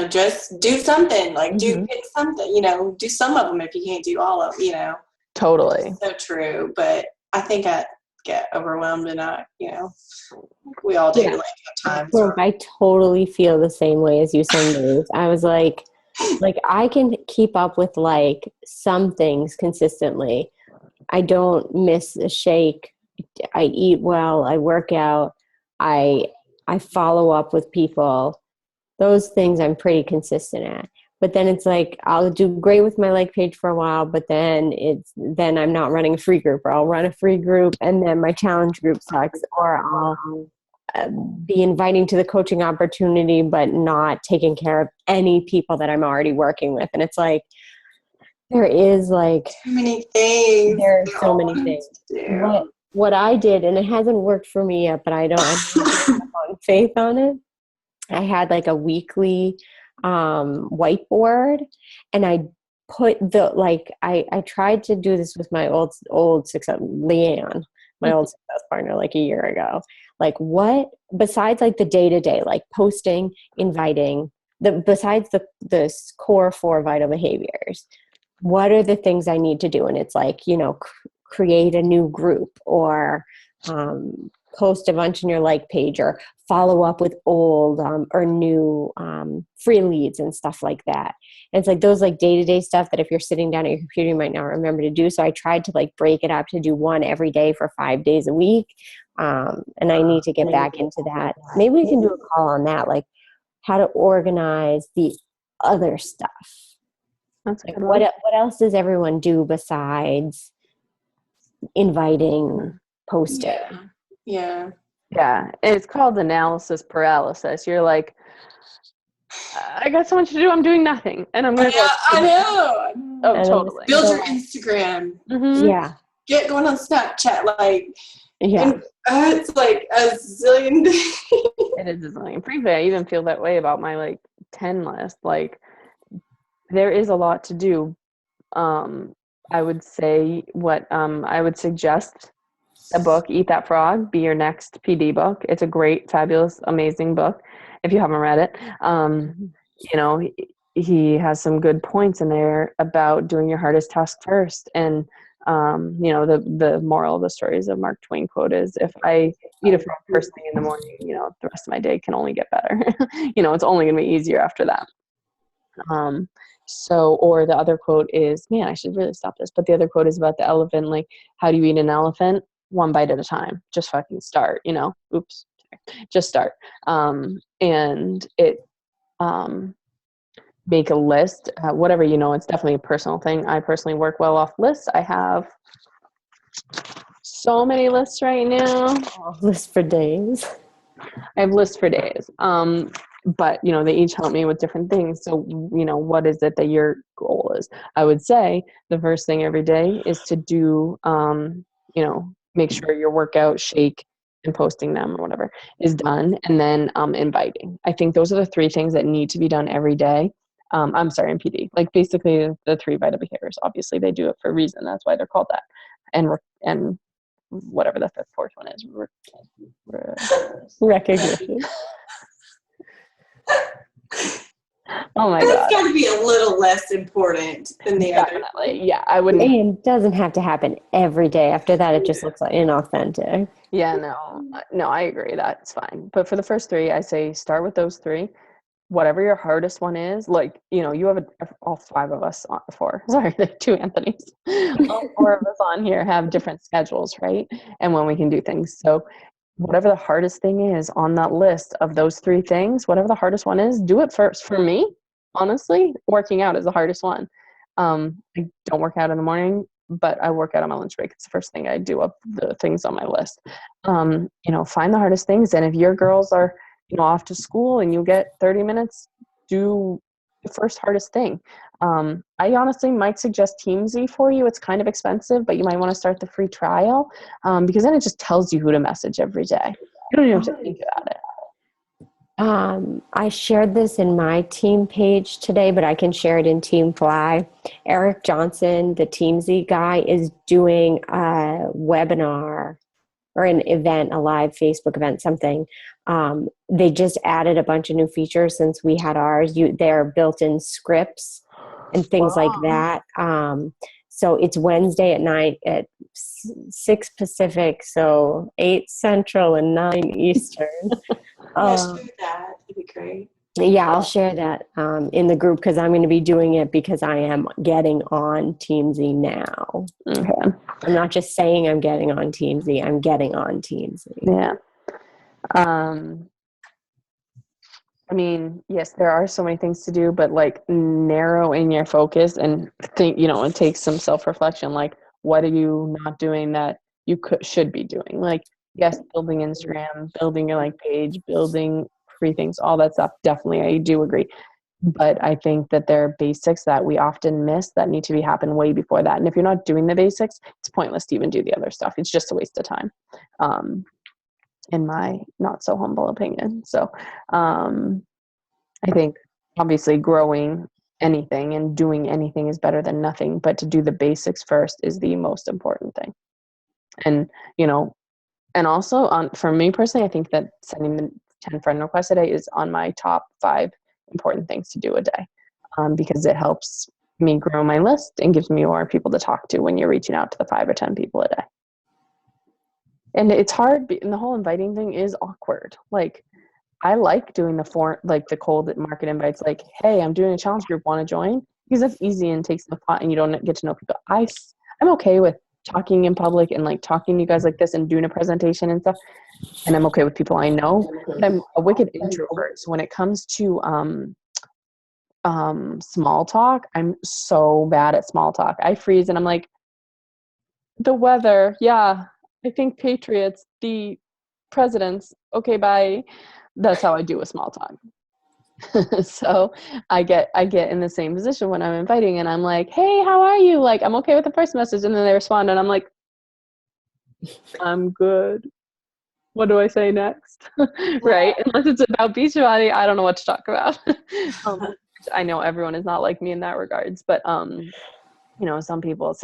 just do something, pick something, do some of them if you can't do all of them, Totally. So true. But I think I get overwhelmed and we all do at times. I totally feel the same way as you some days. I was like I can keep up with some things consistently. I don't miss a shake. I eat well. I work out. I follow up with people. Those things I'm pretty consistent at. But then it's I'll do great with my page for a while, but then I'm not running a free group, or I'll run a free group and then my challenge group sucks, or I'll be inviting to the coaching opportunity but not taking care of any people that I'm already working with. And it's there is too many things. There are so many things. What I did, and it hasn't worked for me yet, but I don't have faith on it. I had a weekly whiteboard, and I put I tried to do this with my old success, Leanne, my old success partner, a year ago. What besides the day-to-day, posting, inviting, besides the core 4 vital behaviors, what are the things I need to do? And it's like, create a new group, or post a bunch in your like page, or follow up with old or new free leads and stuff like that. And it's like those like day-to-day stuff that if you're sitting down at your computer, you might not remember to do. So I tried to like break it up to do one every day for 5 days a week. And I need to get back into that. Maybe we can do a call on that, like how to organize the other stuff. That's a Like good one. what else does everyone do besides inviting, posting? Yeah. Yeah, it's called analysis paralysis. You're like, I got so much to do. I'm doing nothing, and I'm gonna go. I know. Oh, And totally. Build your Instagram. Mm-hmm. Yeah. Get going on Snapchat. Like, Yeah. and, it's like a zillion things. It is a zillion. Frankly, I even feel that way about my like 10 list. Like, there is a lot to do. I would say I would suggest the book Eat That Frog be your next PD book. It's a great, fabulous, amazing book if you haven't read it. He has some good points in there about doing your hardest task first. And the moral of the stories of Mark Twain quote is, if I eat a frog first thing in the morning, the rest of my day can only get better. It's only going to be easier after that. Or the other quote is, man, I should really stop this. But the other quote is about the elephant. Like, how do you eat an elephant? One bite at a time. Just fucking start, oops, just start. And it, make a list, whatever, it's definitely a personal thing. I personally work well off lists. I have so many lists right now. Lists for days. I have lists for days. But they each help me with different things. So, what is it that your goal is? I would say the first thing every day is to do, make sure your workout, shake, and posting them or whatever is done. And then inviting. I think those are the 3 things that need to be done every day. I'm sorry, in PD. Like, basically the 3 vital behaviors. Obviously, they do it for a reason. That's why they're called that. And whatever the fourth one is. Recognition. Oh my That's god. got to be a little less important than the other. Definitely. Yeah, I wouldn't. And it doesn't have to happen every day. After that, it just looks like inauthentic. Yeah, no, I agree. That's fine. But for the first 3, I say start with those 3. Whatever your hardest one is, like, you have all 5 of us on 4. Sorry, there are 2 Anthony's. All 4 of us on here have different schedules, right? And when we can do things. So whatever the hardest thing is on that list of those 3 things, whatever the hardest one is, do it first. For me, honestly, working out is the hardest one. I don't work out in the morning, but I work out on my lunch break. It's the first thing I do of the things on my list. Find the hardest things. And if your girls are, off to school and you get 30 minutes, do the first hardest thing. I honestly might suggest Teamsy for you. It's kind of expensive, but you might want to start the free trial because then it just tells you who to message every day. You don't even have to think about it. I shared this in my team page today, but I can share it in Team F.L.Y. Eric Johnson, the Teamsy guy, is doing a webinar or an event, a live Facebook event, something. They just added a bunch of new features since we had ours. They're built-in scripts and things like that. So it's Wednesday at night at 6 Pacific, so 8 Central and 9 Eastern. Share that. It'd be great. Yeah, I'll share that in the group because I'm going to be doing it because I am getting on Teamsy now. Okay. I'm not just saying I'm getting on Teamsy, I'm getting on Teamsy. Yeah. I mean, yes, there are so many things to do, but like narrow in your focus and think, it takes some self-reflection. Like, what are you not doing that you should be doing? Like, yes, building Instagram, building your like page, building free things, all that stuff. Definitely, I do agree. But I think that there are basics that we often miss that need to be happen way before that. And if you're not doing the basics, it's pointless to even do the other stuff. It's just a waste of time. In my not so humble opinion. So I think obviously growing anything and doing anything is better than nothing, but to do the basics first is the most important thing. And, and also for me personally, I think that sending the 10 friend requests a day is on my top 5 important things to do a day because it helps me grow my list and gives me more people to talk to when you're reaching out to the 5 or 10 people a day. And it's hard, and the whole inviting thing is awkward. Like, I like doing the cold market invites, like, hey, I'm doing a challenge group, want to join? Because that's easy and takes the thought and you don't get to know people. I'm okay with talking in public and like talking to you guys like this and doing a presentation and stuff. And I'm okay with people I know, but I'm a wicked introvert. So when it comes to small talk, I'm so bad at small talk. I freeze and I'm like, the weather, yeah, I think Patriots, the presidents, okay, bye. That's how I do with small talk. So I get in the same position when I'm inviting and I'm like, hey, how are you? Like, I'm okay with the first message, and then they respond and I'm like, I'm good. What do I say next? Right? Unless it's about Beachbody, I don't know what to talk about. I know everyone is not like me in that regards, but some people,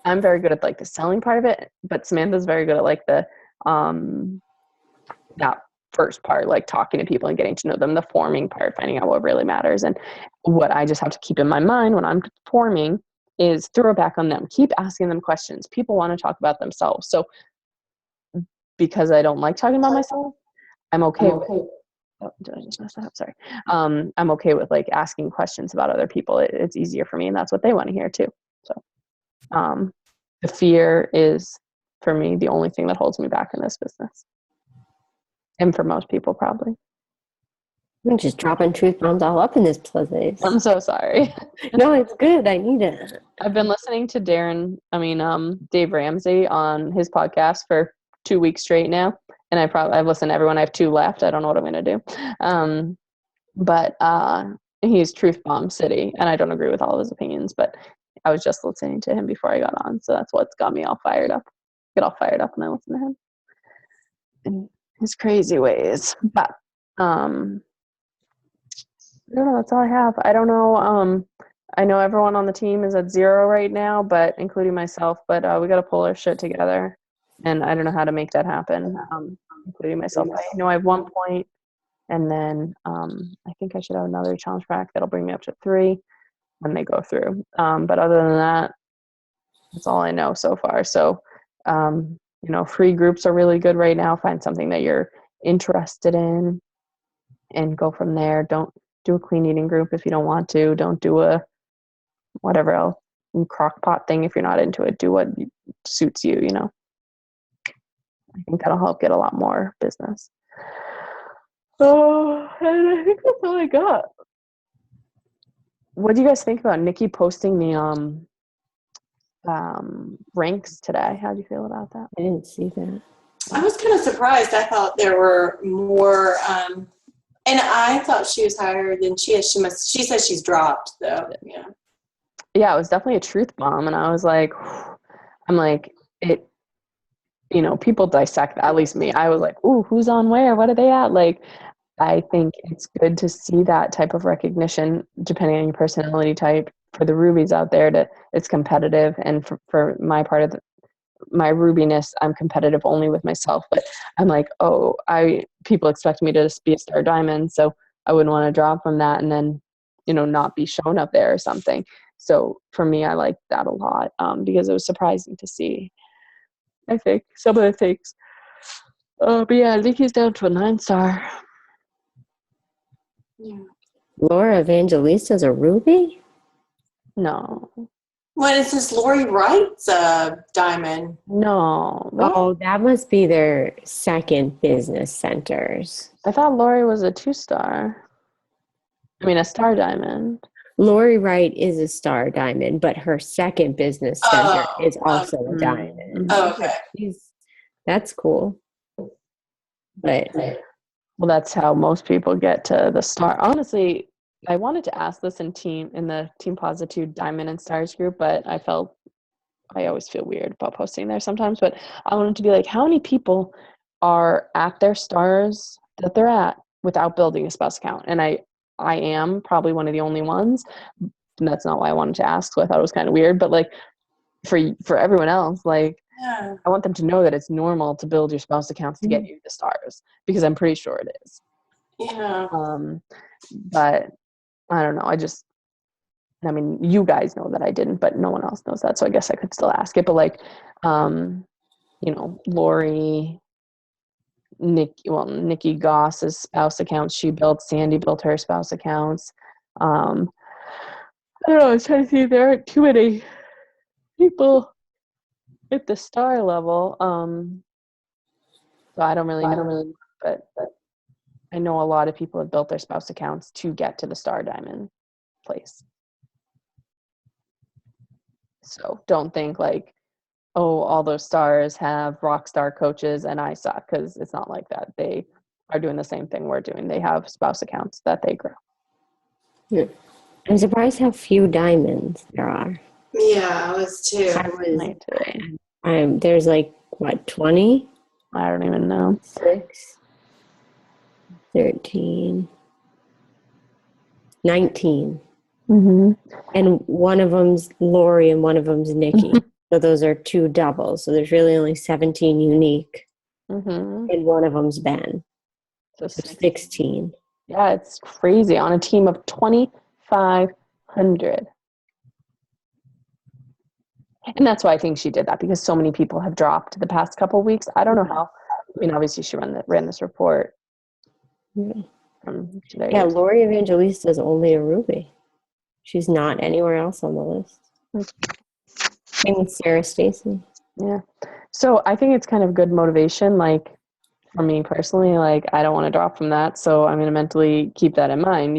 I'm very good at like the selling part of it, but Samantha's very good at like the that first part, like talking to people and getting to know them, the forming part, finding out what really matters. And what I just have to keep in my mind when I'm forming is throw it back on them. Keep asking them questions. People want to talk about themselves. So because I don't like talking about myself, I'm okay with did I just mess that up? Sorry. I'm okay with like asking questions about other people. It's easier for me, and that's what they want to hear too. So the fear is, for me, the only thing that holds me back in this business. And for most people, probably. I'm just dropping truth bombs all up in this place. I'm so sorry. No, it's good. I need it. I've been listening to Dave Ramsey on his podcast for 2 weeks straight now. And I've listened to everyone. I have 2 left. I don't know what I'm going to do. But he's Truth Bomb City. And I don't agree with all of his opinions, but I was just listening to him before I got on. So that's what's got me all fired up. Get all fired up when I listen to him. And his crazy ways. But I don't know, that's all I have. I don't know. I know everyone on the team is at 0 right now, but including myself, but we got to pull our shit together. And I don't know how to make that happen, including myself. I know I have 1 point, and then I think I should have another challenge track that'll bring me up to 3 when they go through. But other than that, that's all I know so far. So, free groups are really good right now. Find something that you're interested in and go from there. Don't do a clean eating group if you don't want to. Don't do a whatever else crock pot thing if you're not into it. Do what suits you, I think that'll help get a lot more business. Oh, and I think that's all I got. What do you guys think about Nikki posting the ranks today? How do you feel about that? I didn't see that. I was kind of surprised. I thought there were more, and I thought she was higher than she is. She said she's dropped though. Yeah. Yeah, it was definitely a truth bomb, and I was like, I'm like, it. People dissect, at least me. I was like, ooh, who's on where? What are they at? Like, I think it's good to see that type of recognition, depending on your personality type, for the rubies out there. It's competitive, and for my part of my rubiness, I'm competitive only with myself. But I'm like, people expect me to just be a star diamond, so I wouldn't want to drop from that and then, not be shown up there or something. So for me, I like that a lot because it was surprising to see. I think some of the things. But yeah, I think he's down to a 9-star. Yeah. Laura Evangelista's a ruby? No. What is this? Lori Wright's diamond. No. Oh, that must be their second business centers. I thought Lori was a 2-star. I mean, a star diamond. Lori Wright is a star diamond, but her second business center is also a diamond. Oh, okay. That's cool. But well, that's how most people get to the star. Honestly, I wanted to ask this in the Team Positude Diamond and Stars group, but I always feel weird about posting there sometimes. But I wanted to be like, how many people are at their stars that they're at without building a spouse account? And I am probably one of the only ones. And that's not why I wanted to ask, so I thought it was kind of weird. But like for everyone else, like Yeah. I want them to know that it's normal to build your spouse accounts to get you the stars, because I'm pretty sure it is. Yeah. But I don't know. I mean, you guys know that I didn't, but no one else knows that. So I guess I could still ask it. But like, Lori, Nikki Goss's spouse accounts she built. Sandy built her spouse accounts. I don't know. I was trying to see, there aren't too many people at the star level. So I don't really know, but I know a lot of people have built their spouse accounts to get to the star diamond place. So don't think like, oh, all those stars have rock star coaches and I suck, because it's not like that. They are doing the same thing we're doing. They have spouse accounts that they grow. Yeah. I'm surprised how few diamonds there are. Yeah, I was too. There's like, what, 20? I don't even know. 6, 13, 19. Mm-hmm. And one of them's Lori and one of them's Nikki. So those are 2 doubles. So there's really only 17 unique. Mm-hmm. And one of them's Ben. So 16. Yeah, it's crazy on a team of 2,500. And that's why I think she did that, because so many people have dropped the past couple of weeks. I don't know how. I mean, obviously she ran this report. From today. Yeah, Lori Evangelista is only a ruby. She's not anywhere else on the list. Same with Sarah Stacy. Yeah. So I think it's kind of good motivation. Like for me personally, like I don't want to drop from that. So I'm going to mentally keep that in mind,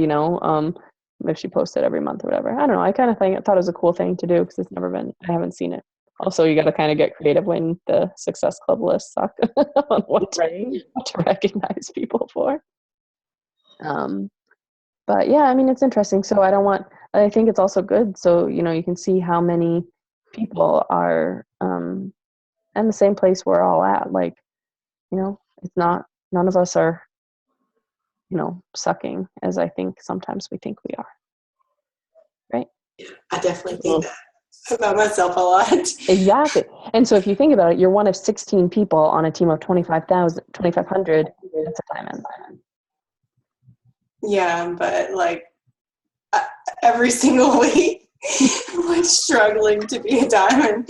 if she posted every month or whatever. I don't know. I kind of thought it was a cool thing to do, because I haven't seen it. Also, you got to kind of get creative when the Success Club lists suck on what to recognize people for. But yeah, I mean, it's interesting. So I think it's also good. So, you can see how many people are in the same place we're all at. Like, it's not, none of us are, sucking as I think sometimes we think we are. Right? I definitely think that about myself a lot. Exactly. And so if you think about it, you're one of 16 people on a team of 2,500. That's a diamond. Yeah, but like every single week, I'm like struggling to be a diamond.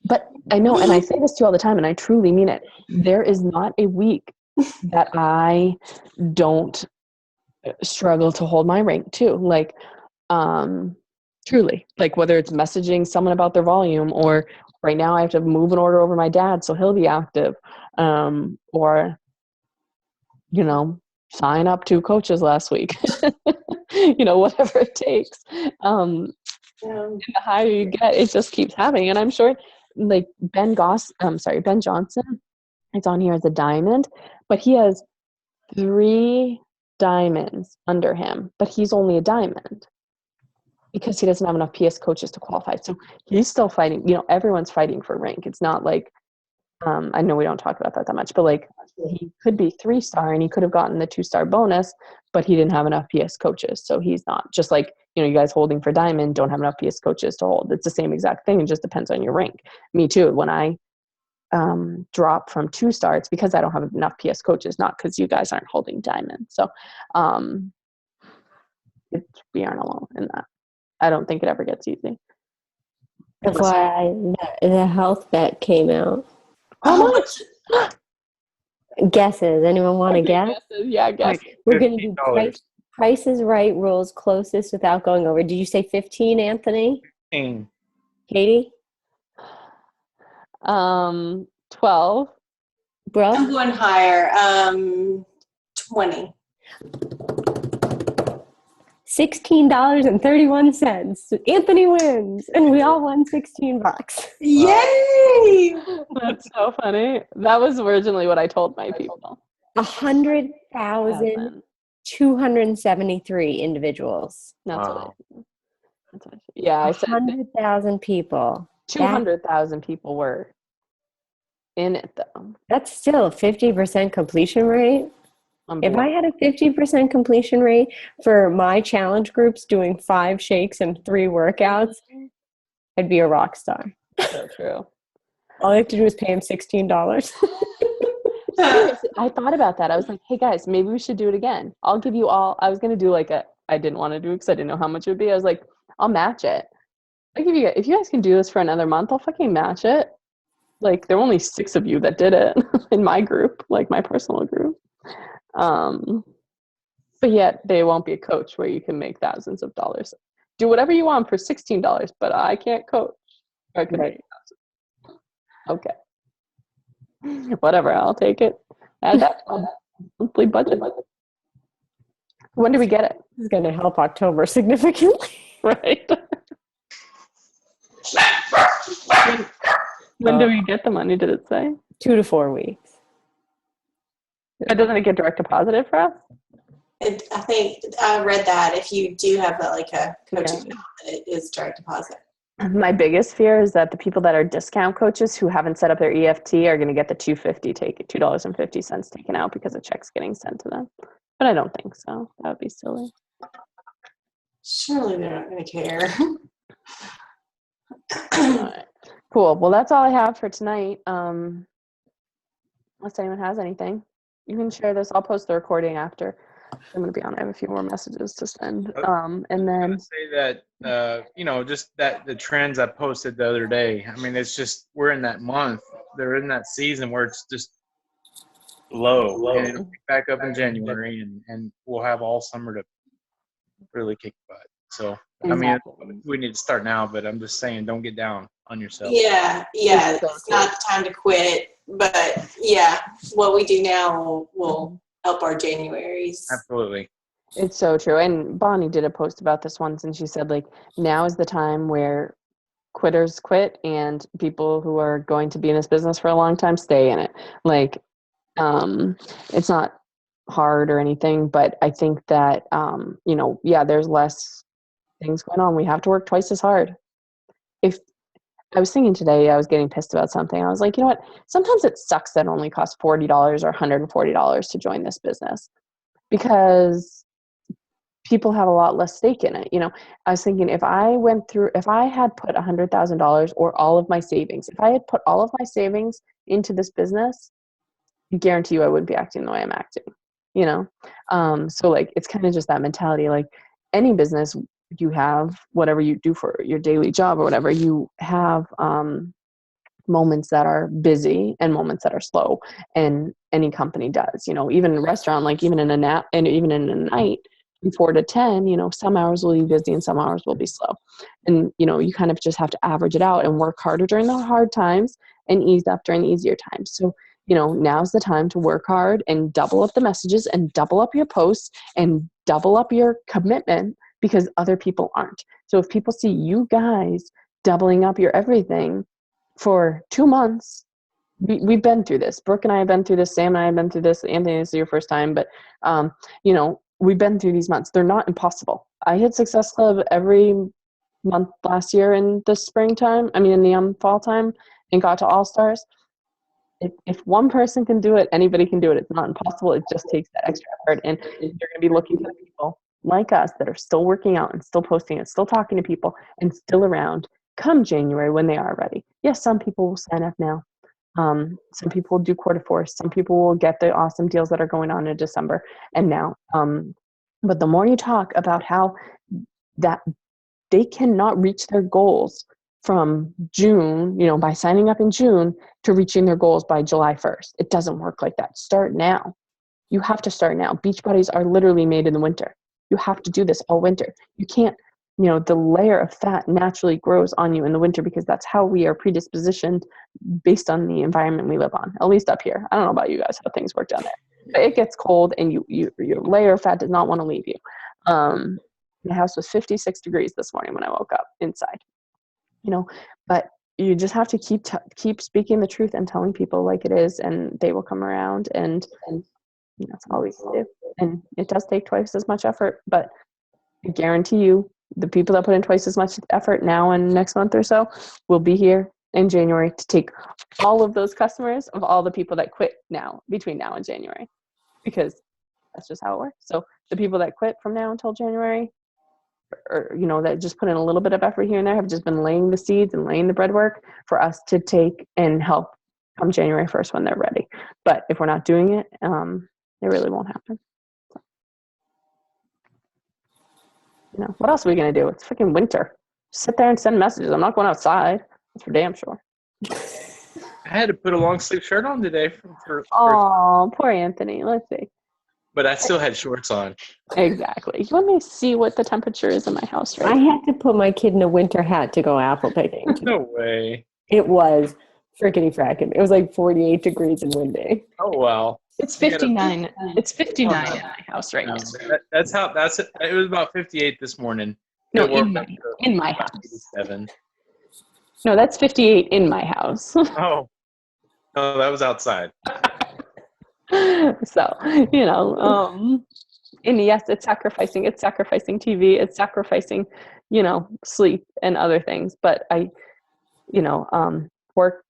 But I know, and I say this to you all the time, and I truly mean it. There is not a week that I don't struggle to hold my rank too. Like, truly, like whether it's messaging someone about their volume, or right now I have to move an order over my dad so he'll be active, or sign up 2 coaches last week. Whatever it takes. And the higher you get, it just keeps happening. And I'm sure like Ben Johnson, it's on here as a diamond, but he has 3 diamonds under him, but he's only a diamond because he doesn't have enough PS coaches to qualify. So he's still fighting, everyone's fighting for rank. It's not like, I know we don't talk about that much, but like he could be 3-star and he could have gotten the 2-star bonus, but he didn't have enough PS coaches. So he's not, just like, you guys holding for diamond don't have enough PS coaches to hold. It's the same exact thing. It just depends on your rank. Me too. When I drop from 2-star, it's because I don't have enough PS coaches, not because you guys aren't holding diamond. So we aren't alone in that. I don't think it ever gets easy. FYI, the health bet came out. How much? Guesses. Anyone want to guess? Guesses. Yeah, guess. Right. We're going to do Price is Right rules closest without going over. Did you say 15, Anthony? 15. Katie? 12. Brooke? I'm going higher. 20. $16.31. Anthony wins, and we all won $16. Yay! That's so funny. That was originally what I told my people. 100,273 individuals. That's Wow. what I said. Yeah, I said 100,000 people. 200,000 people were in it, though. That's still a 50% completion rate. If I had a 50% completion rate for my challenge groups doing 5 shakes and 3 workouts, I'd be a rock star. So true. All I have to do is pay him $16. I thought about that. I was like, hey guys, maybe we should do it again. I'll give you all, I was going to do I didn't want to do it because I didn't know how much it would be. I was like, I'll match it. Like if you guys can do this for another month, I'll fucking match it. Like there were only 6 of you that did it in my group, like my personal group. But yet they won't be a coach where you can make thousands of dollars. Do whatever you want for $16, but I can't coach. I can make okay. Whatever, I'll take it. Add that monthly budget. When do we get it? This is going to help October significantly. Right. When do we get the money, did it say? 2 to 4 weeks. But doesn't it get direct deposited for us? I think I read that if you do have a coaching account, it is direct deposit. My biggest fear is that the people that are discount coaches who haven't set up their EFT are going to get the $2.50 taken out because a check's getting sent to them. But I don't think so. That would be silly. Surely they're not going to care. All right. Cool. Well, that's all I have for tonight. Unless anyone has anything, you can share this. I'll post the recording after. I'm going to be on. I have a few more messages to send. And then say that just that the trends I posted the other day. I mean, it's just we're in that month. They're in that season where it's just low. And it'll pick back up in January, and we'll have all summer to really kick butt. So exactly. I mean, we need to start now. But I'm just saying, don't get down on yourself. Yeah. It's not the time to quit. But yeah, what we do now will help our Januaries. Absolutely. It's so true. And Bonnie did a post about this once, and she said, like, now is the time where quitters quit and people who are going to be in this business for a long time stay in it. Like, it's not hard or anything, but I think that, there's less things going on. We have to work twice as hard. If I was thinking today, I was getting pissed about something. I was like, you know what? Sometimes it sucks that it only costs $40 or $140 to join this business because people have a lot less stake in it. I was thinking if I had put $100,000 or all of my savings, if I had put all of my savings into this business, I guarantee you I wouldn't be acting the way I'm acting, So like, it's kind of just that mentality. Like any business, you have whatever you do for your daily job or whatever, you have moments that are busy and moments that are slow, and any company does. Even a restaurant, like even in a night from 4 to 10, some hours will be busy and some hours will be slow, and you kind of just have to average it out and work harder during the hard times and ease up during the easier times. So now's the time to work hard and double up the messages and double up your posts and double up your commitment, because other people aren't. So if people see you guys doubling up your everything for 2 months, we've been through this. Brooke and I have been through this. Sam and I have been through this. Anthony, this is your first time, but we've been through these months. They're not impossible. I hit Success Club every month last year in the springtime. I mean, in the fall time, and got to All Stars. If one person can do it, anybody can do it. It's not impossible. It just takes that extra effort, and you're going to be looking for people like us that are still working out and still posting and still talking to people and still around come January when they are ready. Yes, some people will sign up now. Some people will do quarter four. Some people will get the awesome deals that are going on in December and now. But the more you talk about how that they cannot reach their goals from June, by signing up in June to reaching their goals by July 1st. It doesn't work like that. Start now. You have to start now. Beach buddies are literally made in the winter. You have to do this all winter. You can't, the layer of fat naturally grows on you in the winter because that's how we are predispositioned based on the environment we live on, at least up here. I don't know about you guys, how things work down there. But it gets cold and your layer of fat does not want to leave you. My house was 56 degrees this morning when I woke up inside, but you just have to keep speaking the truth and telling people like it is, and they will come around, and that's all we can do. And it does take twice as much effort, but I guarantee you the people that put in twice as much effort now and next month or so will be here in January to take all of those customers of all the people that quit now between now and January, because that's just how it works. So the people that quit from now until January, or that just put in a little bit of effort here and there, have just been laying the seeds and laying the bread work for us to take and help come January 1st when they're ready. But if we're not doing it, it really won't happen. You know, what else are we going to do? It's freaking winter. Sit there and send messages. I'm not going outside. That's for damn sure. I had to put a long sleeve shirt on today Oh, poor Anthony. Let's see. but I still had shorts on. Exactly. Let me see what the temperature is in my house I right now. had to put my kid in a winter hat to go apple picking. No way. It was frickety frackin'. It was like 48 degrees and windy. Oh wow. It's You gotta- 59. It's 59 Oh, no. in my house right No, now. it was about 58 this morning. No, It warmed in up to my about house. 87. No, that's 58 in my house. Oh, that was outside. So, you know, and yes, it's sacrificing TV, it's sacrificing, you know, sleep and other things. But you know,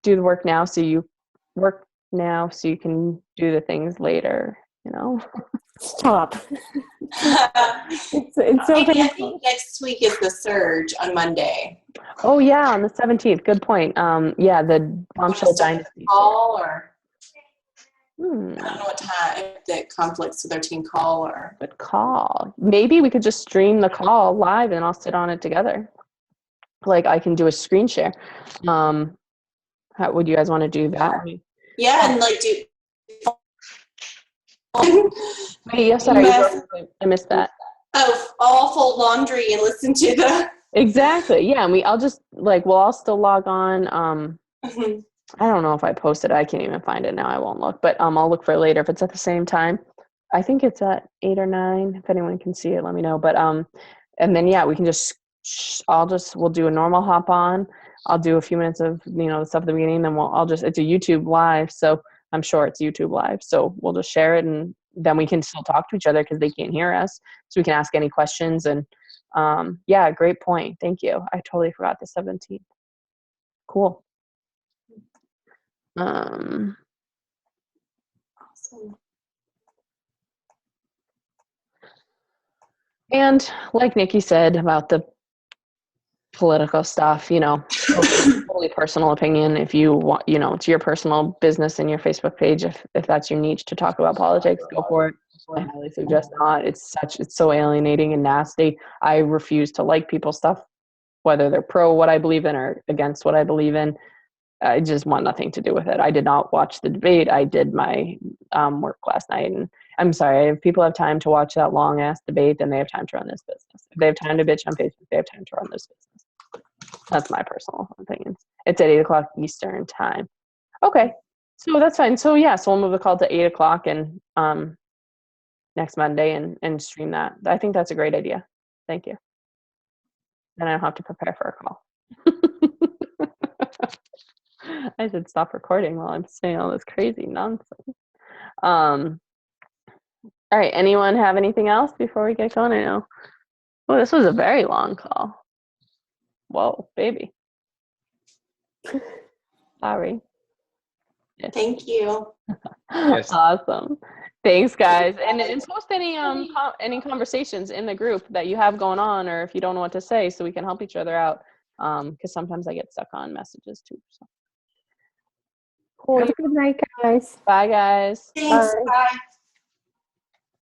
do the work now so you work now so you can do the things later, you know. Stop. It's so Amy, I painful. think next week is the surge on Monday. Oh yeah, on the 17th. Good point. Yeah, the Bombshell Dynasty. Call or I Hmm, don't know what time if that conflicts with our team call or. good call. Maybe we could just stream the call live and I'll sit on it together. Like I can do a screen share. How would you guys want to do that? Yeah, and like do. Wait, yeah, sorry, I missed that. Oh, awful laundry and listen to the. Exactly. Yeah, and I'll just like I'll still log on. I don't know if I posted it. I can't even find it now. I won't look, but I'll look for it later if it's at the same time. I think it's at 8 or 9. If anyone can see it, let me know. But and then yeah, we can just we'll do a normal hop on. I'll do a few minutes of the stuff at the beginning, then it's a YouTube live, so I'm sure it's YouTube live. So we'll just share it, and then we can still talk to each other because they can't hear us, so we can ask any questions. And yeah, great point. Thank you. I totally forgot the 17th. Cool. Awesome. And like Nikki said about the political stuff, totally personal opinion. If you want, it's your personal business and your Facebook page. If that's your niche to talk about politics, go for it. I highly suggest not. It's so alienating and nasty. I refuse to like people's stuff, whether they're pro what I believe in or against what I believe in. I just want nothing to do with it. I did not watch the debate. I did my work last night, and I'm sorry. If people have time to watch that long ass debate, then they have time to run this business. If they have time to bitch on Facebook, they have time to run this business. That's my personal opinion. It's at 8:00 Eastern time. Okay, so that's fine. So yeah, so we'll move the call to 8:00 and next Monday and stream that. I think that's a great idea. Thank you. Then I don't have to prepare for a call. I should stop recording while I'm saying all this crazy nonsense. All right. Anyone have anything else before we get going? I know. Oh, this was a very long call. Whoa, baby. Sorry. Thank you. Yes. Awesome. Thanks, guys. And post any conversations in the group that you have going on, or if you don't know what to say, so we can help each other out. Because sometimes I get stuck on messages too. So. Cool. Have a good night, guys. Bye, guys. Thanks. Bye. Bye.